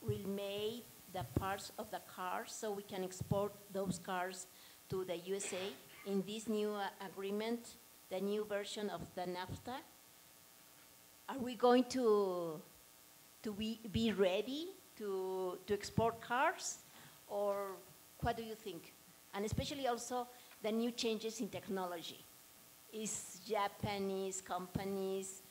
will make the parts of the cars so we can export those cars to the USA in this new agreement, the new version of the NAFTA? Are we going to be ready to export cars, or what do you think? And especially also the new changes in technology. Is Japanese companies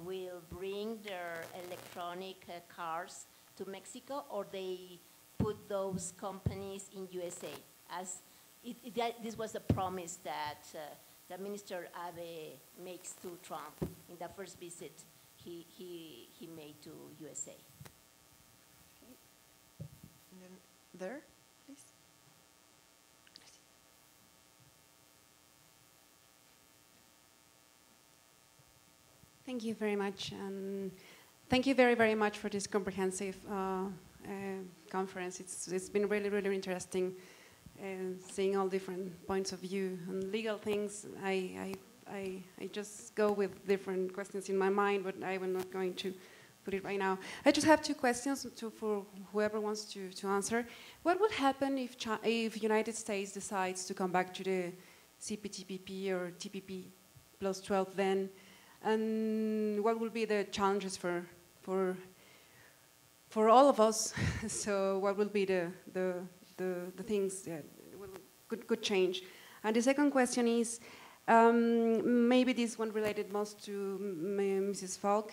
will bring their electronic cars to Mexico, or they put those companies in USA? As this was the promise that the Minister Abe makes to Trump in the first visit he made to USA. And then there, please. Thank you very much. Thank you very, very much for this comprehensive conference. It's been really, really interesting seeing all different points of view. On legal things, I just go with different questions in my mind, but I'm not going to put it right now. I just have 2 questions for whoever wants to answer. What would happen if United States decides to come back to the CPTPP or TPP plus 12 then? And what will be the challenges for all of us? So what will be the things that could change? And the second question is, maybe this one related most to Mrs. Falk.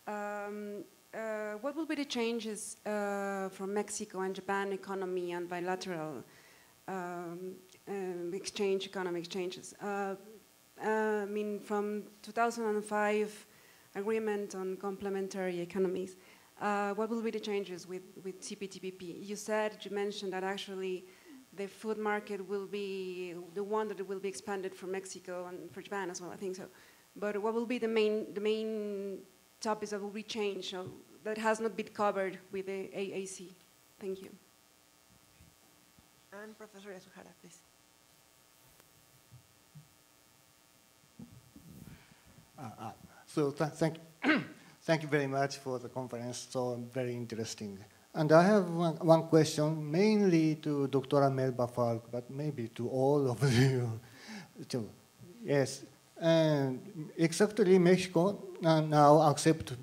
What will be the changes from Mexico and Japan economy and bilateral economic exchanges? I mean, from 2005 agreement on complementary economies, what will be the changes with CPTPP? You mentioned that actually the food market will be the one that will be expanded for Mexico and for Japan as well, I think so. But what will be the main topics that will be changed that has not been covered with the AAC? Thank you. And Professor Yasuhara, please. So thank you very much for the conference. So very interesting. And I have one question, mainly to Dr. Melba Falk, but maybe to all of you too. Yes, and exactly Mexico now accept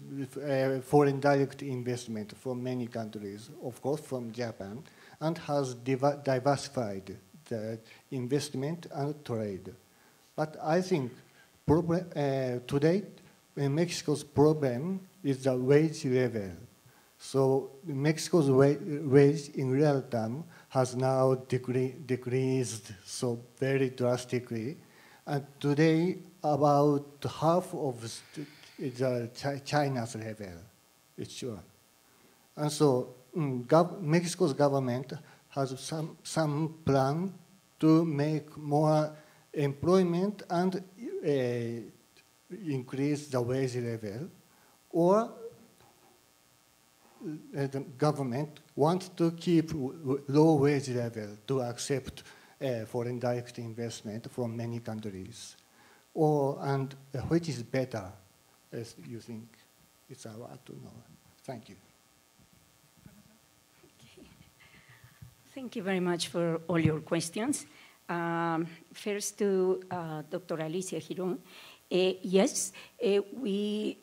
foreign direct investment from many countries, of course from Japan, and has diversified the investment and trade. But I think today, Mexico's problem is the wage level. So Mexico's wage in real term has now decreased so very drastically. And today, about half of China's level, it's sure. And so Mexico's government has some plan to make more employment and increase the wage level, or the government wants to keep low wage level to accept foreign direct investment from many countries, and which is better, as you think? It's hard to know. Thank you. Okay. Thank you very much for all your questions. First to Dr. Alicia Giron. Yes, we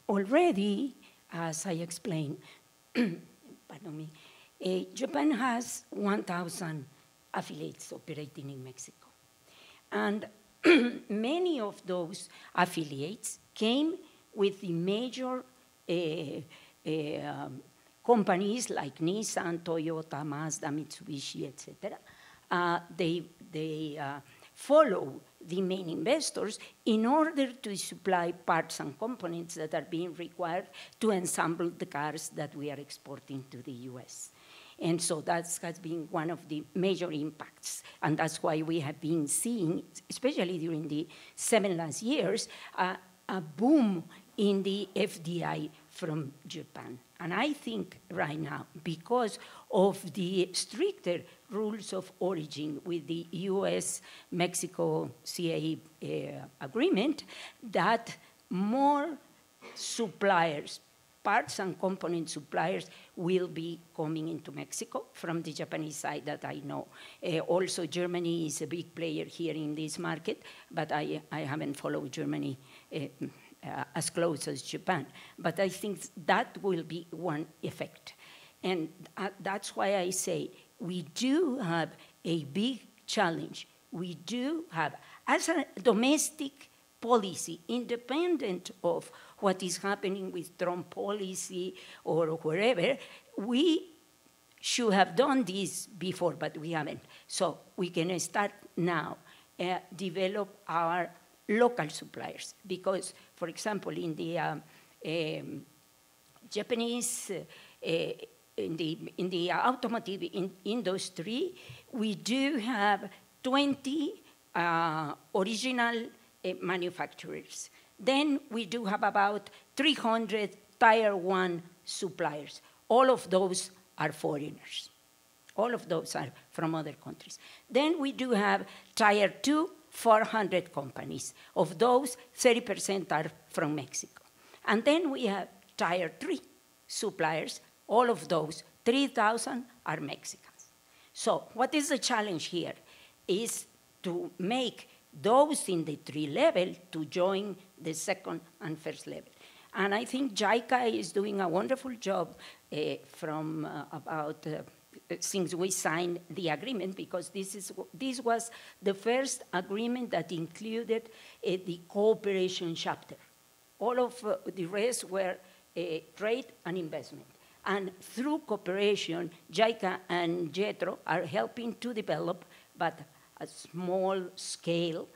already, as I explained, pardon me, Japan has 1,000 affiliates operating in Mexico. And many of those affiliates came with the major companies like Nissan, Toyota, Mazda, Mitsubishi, etc. They follow the main investors in order to supply parts and components that are being required to assemble the cars that we are exporting to the US. And so that has been one of the major impacts. And that's why we have been seeing, especially during the last 7 years, a boom in the FDI from Japan. And I think right now, because of the stricter rules of origin with the US-Mexico-CA agreement, that more suppliers, parts and component suppliers, will be coming into Mexico from the Japanese side that I know. Also, Germany is a big player here in this market, but I haven't followed Germany as close as Japan. But I think that will be one effect. And that's why I say we do have a big challenge. We do have, as a domestic policy, independent of what is happening with Trump policy or wherever, we should have done this before, but we haven't. So we can start now, develop our local suppliers. Because, for example, in the Japanese, in the automotive industry, we do have 20 original manufacturers. Then we do have about 300 Tier 1 suppliers. All of those are foreigners. All of those are from other countries. Then we do have Tier 2, 400 companies. Of those, 30% are from Mexico. And then we have Tier 3 suppliers. All of those, 3,000 are Mexicans. So what is the challenge here is to make those in the 3 level to join the 2nd and 1st level. And I think JICA is doing a wonderful job since we signed the agreement, because this was the first agreement that included the cooperation chapter. All of the rest were trade and investment. And through cooperation, JICA and JETRO are helping to develop, but a small scale,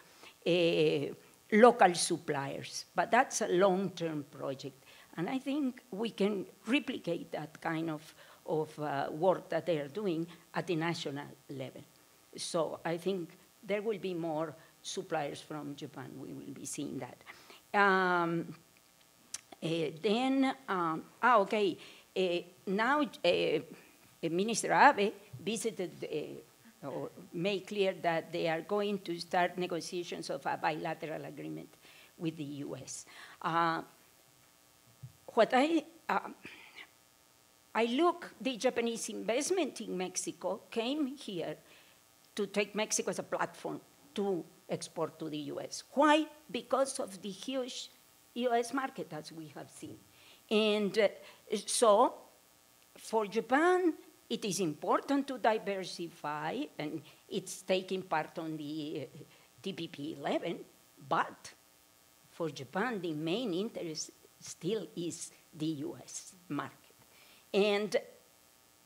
local suppliers. But that's a long-term project. And I think we can replicate that kind of work that they are doing at the national level. So I think there will be more suppliers from Japan. We will be seeing that. Now Minister Abe visited or made clear that they are going to start negotiations of a bilateral agreement with the US. The Japanese investment in Mexico came here to take Mexico as a platform to export to the US. Why? Because of the huge US market, as we have seen. And so for Japan, it is important to diversify, and it's taking part on the TPP 11, but for Japan, the main interest still is the US market. And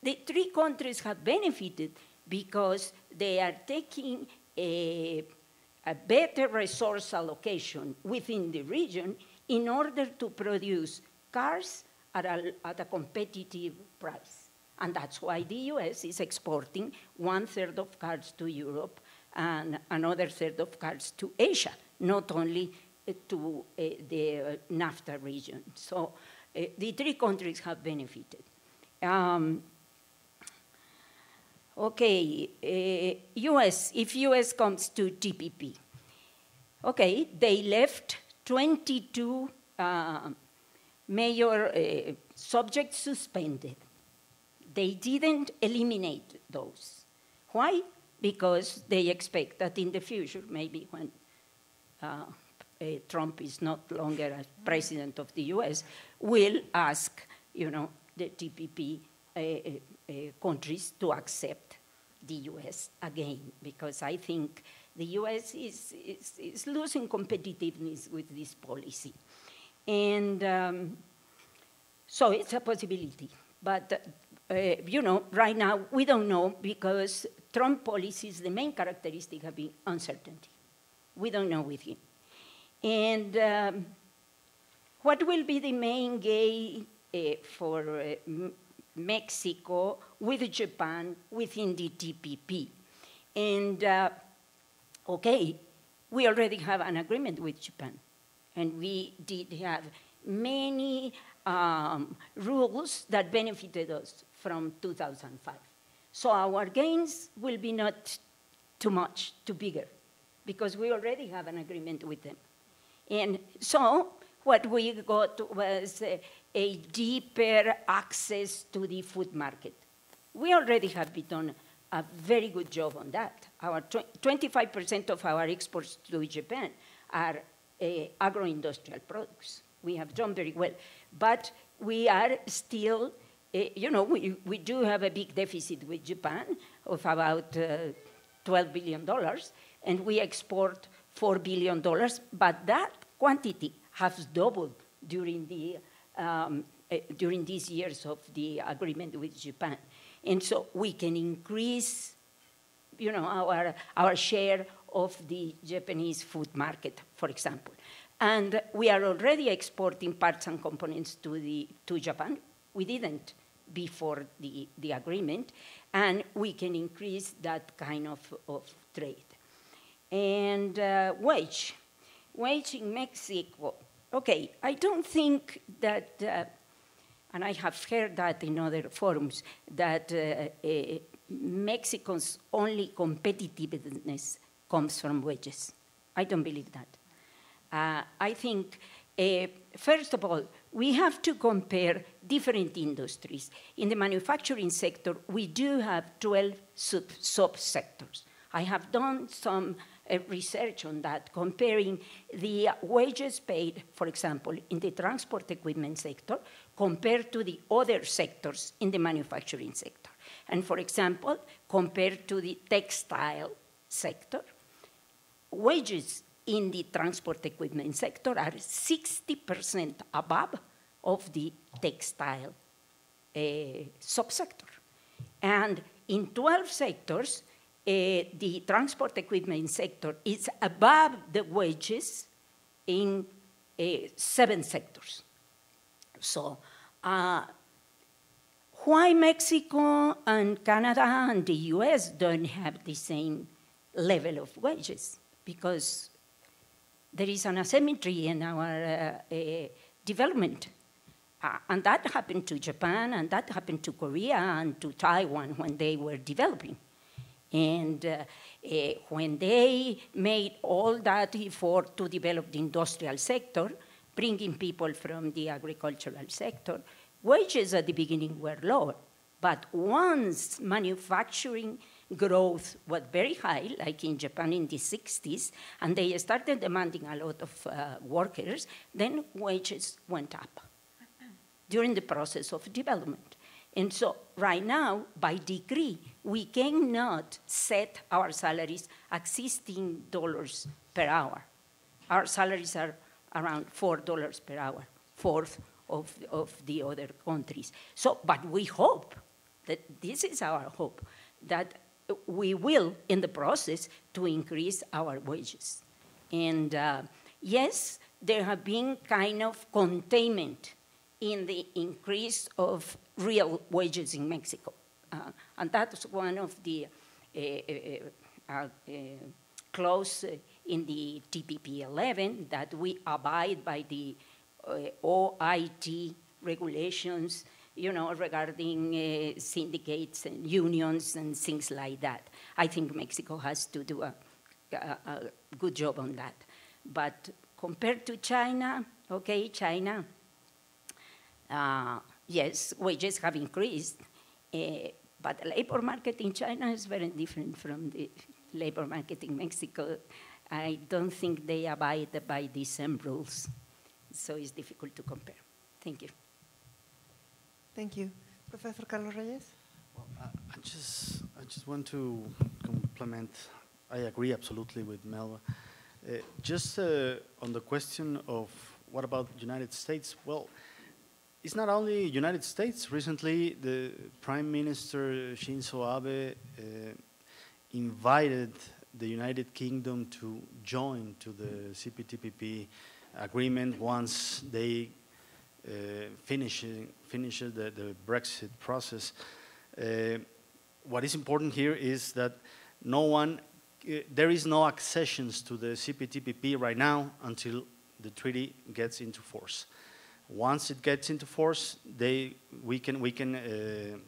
the three countries have benefited because they are taking a better resource allocation within the region in order to produce cars at a competitive price. And that's why the US is exporting 1/3 of cars to Europe and another third of cars to Asia, not only to the NAFTA region. So the three countries have benefited. US, if US comes to TPP, they left 22 major subjects suspended. They didn't eliminate those. Why? Because they expect that in the future, maybe when Trump is not longer as president of the US, will ask, the TPP countries to accept the US again, because I think the US is losing competitiveness with this policy. And so it's a possibility. But, right now we don't know, because Trump policies, the main characteristic have been uncertainty. We don't know with him. And what will be the main gain for Mexico with Japan within the TPP? And we already have an agreement with Japan. And we did have many rules that benefited us from 2005. So our gains will be not too much, too bigger, because we already have an agreement with them. And so what we got was a deeper access to the food market. We already have done a very good job on that. Our 25% of our exports to Japan are agro-industrial products. We have done very well. But we are still, we do have a big deficit with Japan of about $12 billion, and we export $4 billion, but that quantity has doubled during these years of the agreement with Japan. And so we can increase, our share of the Japanese food market, for example. And we are already exporting parts and components to Japan. We didn't before the agreement, and we can increase that kind of trade. And wage in Mexico. I don't think that, and I have heard that in other forums, that Mexico's only competitiveness comes from wages. I don't believe that. I think, first of all, we have to compare different industries. In the manufacturing sector, we do have 12 subsectors. I have done some research on that, comparing the wages paid, for example, in the transport equipment sector, compared to the other sectors in the manufacturing sector. And for example, compared to the textile sector, wages in the transport equipment sector are 60% above of the textile subsector. And in 12 sectors, the transport equipment sector is above the wages in 7 sectors. So Why Mexico and Canada and the US don't have the same level of wages? Because there is an asymmetry in our development. And that happened to Japan, and that happened to Korea and to Taiwan when they were developing. And when they made all that effort to develop the industrial sector, bringing people from the agricultural sector, wages at the beginning were lower. But once manufacturing growth was very high, like in Japan in the 60s, and they started demanding a lot of workers, then wages went up during the process of development. And so right now, by decree, we cannot set our salaries at $16 per hour. Our salaries are around $4 per hour, fourth of the other countries. So, but we hope that this is our hope, that we will, in the process, to increase our wages. And yes, there have been kind of containment in the increase of real wages in Mexico. And that's one of the clause in the TPP 11, that we abide by the OIT regulations, you know, regarding syndicates and unions and things like that. I think Mexico has to do a good job on that. But compared to China, okay, China, yes, wages have increased, but the labor market in China is very different from the labor market in Mexico. I don't think they abide by the same rules, so it's difficult to compare. Thank you. Thank you. Professor Carlos Reyes? Well, I just want to complement. I agree absolutely with Melba. Just on the question of what about United States? Well, it's not only United States. Recently, the Prime Minister Shinzo Abe invited the United Kingdom to join to the CPTPP agreement once they finish the Brexit process. What is important here is that there is no accessions to the CPTPP right now until the treaty gets into force. Once it gets into force, we can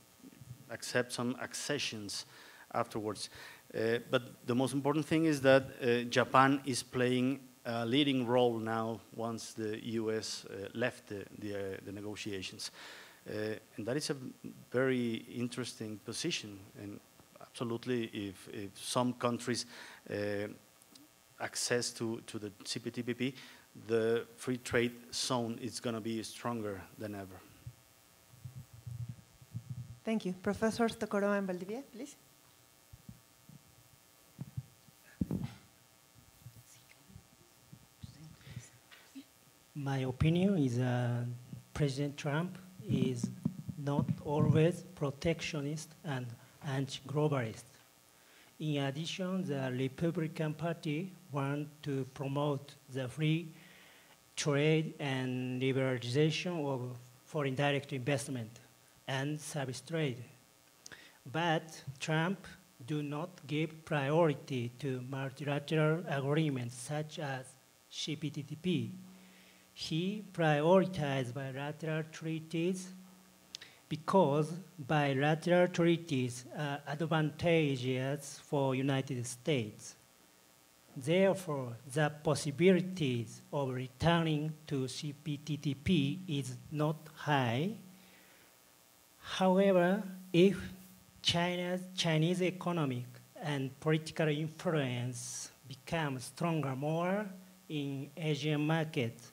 accept some accessions afterwards. But the most important thing is that Japan is playing a leading role now once the US left the negotiations. And that is a very interesting position. And absolutely, if some countries access to the CPTPP, the free trade zone is going to be stronger than ever. Thank you. Professor Tokoroa and Valdivia, please. My opinion is President Trump is not always protectionist and anti-globalist. In addition, the Republican Party wants to promote the free trade and liberalization of foreign direct investment and service trade. But Trump do not give priority to multilateral agreements such as CPTPP. He prioritized bilateral treaties because bilateral treaties are advantageous for United States. Therefore, the possibilities of returning to CPTPP is not high. However, if Chinese economic and political influence becomes stronger more in Asian markets,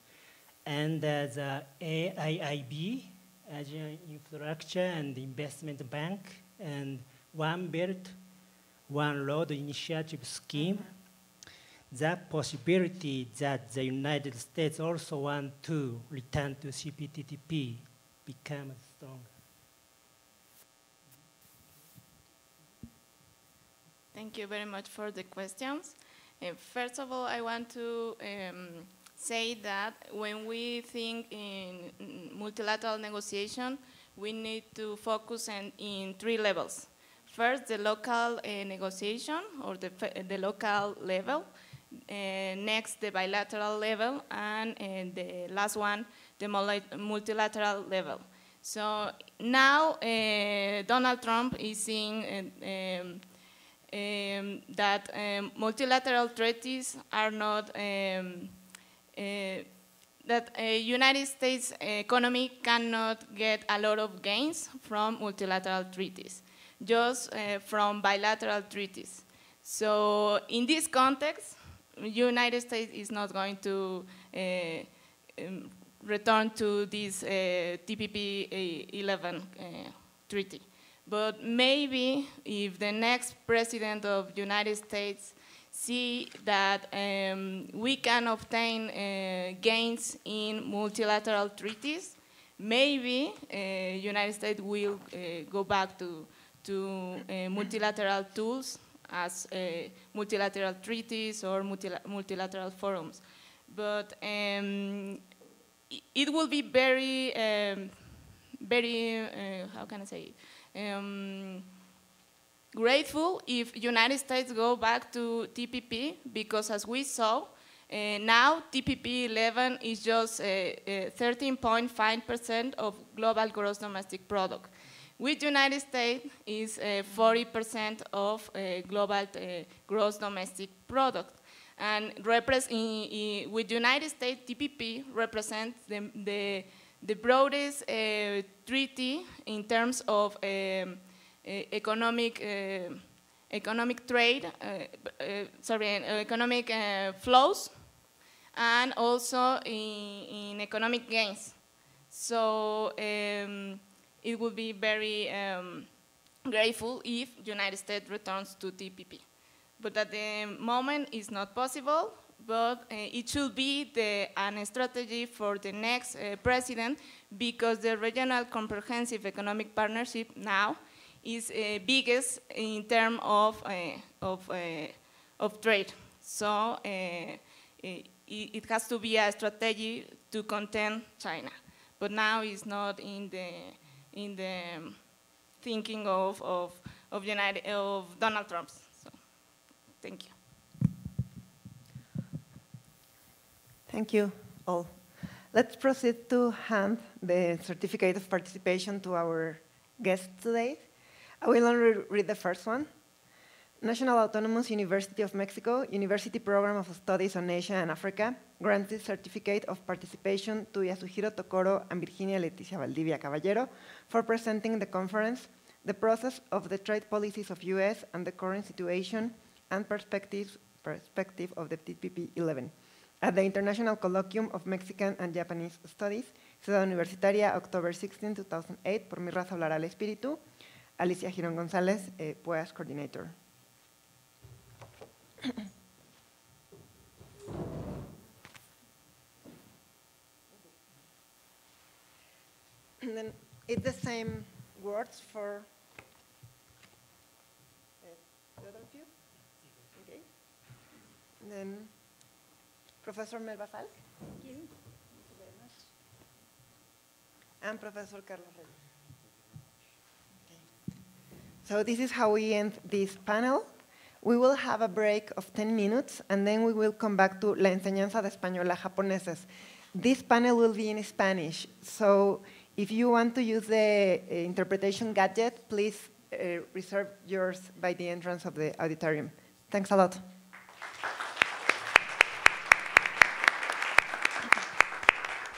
and the AIIB, Asian Infrastructure and Investment Bank, and One Belt, One Road initiative scheme, the possibility that the United States also want to return to CPTPP becomes stronger. Thank you very much for the questions. First of all, I want to say that when we think in multilateral negotiation, we need to focus in 3 levels. First, the local negotiation, or the local level. Next, the bilateral level, and the last one, the multilateral level. So now Donald Trump is seeing that multilateral treaties are not, that United States economy cannot get a lot of gains from multilateral treaties, just from bilateral treaties. So in this context, United States is not going to return to this TPP 11 treaty. But maybe if the next president of United States see that we can obtain gains in multilateral treaties, maybe United States will go back to multilateral tools as multilateral treaties or multilateral forums. But it will be very, how can I say it? Grateful if United States go back to TPP, because as we saw, now TPP 11 is just 13.5% of global gross domestic product. With United States is 40% of global gross domestic product. And with United States, TPP represents the broadest treaty in terms of economic trade, economic flows, and also in economic gains. So it would be very grateful if United States returns to TPP. But at the moment, it's not possible, but it should be an strategy for the next president, because the Regional Comprehensive Economic Partnership now is biggest in terms of trade. So it has to be a strategy to contain China. But now it's not in the thinking of Donald Trump. So, thank you. Thank you all. Let's proceed to hand the certificate of participation to our guests today. I will only read the first one. National Autonomous University of Mexico, University Program of Studies on Asia and Africa, grants this certificate of participation to Yasuhiro Tokoro and Virginia Leticia Valdivia Caballero for presenting the conference, The Process of the Trade Policies of US and the Current Situation and Perspective of the TPP 11. At the International Colloquium of Mexican and Japanese Studies, Ciudad Universitaria, October 16, 2008, por mi raza hablará el espíritu, Alicia Girón González, PUEAS Coordinator. And then it's the same words for the other of you. Okay. And then Professor Melba Falk. Thank you. Thank you very much. And Professor Carlos Reyes. Okay. So this is how we end this panel. We will have a break of 10 minutes, and then we will come back to La Enseñanza de Español a Japoneses. This panel will be in Spanish, so if you want to use the interpretation gadget, please reserve yours by the entrance of the auditorium. Thanks a lot.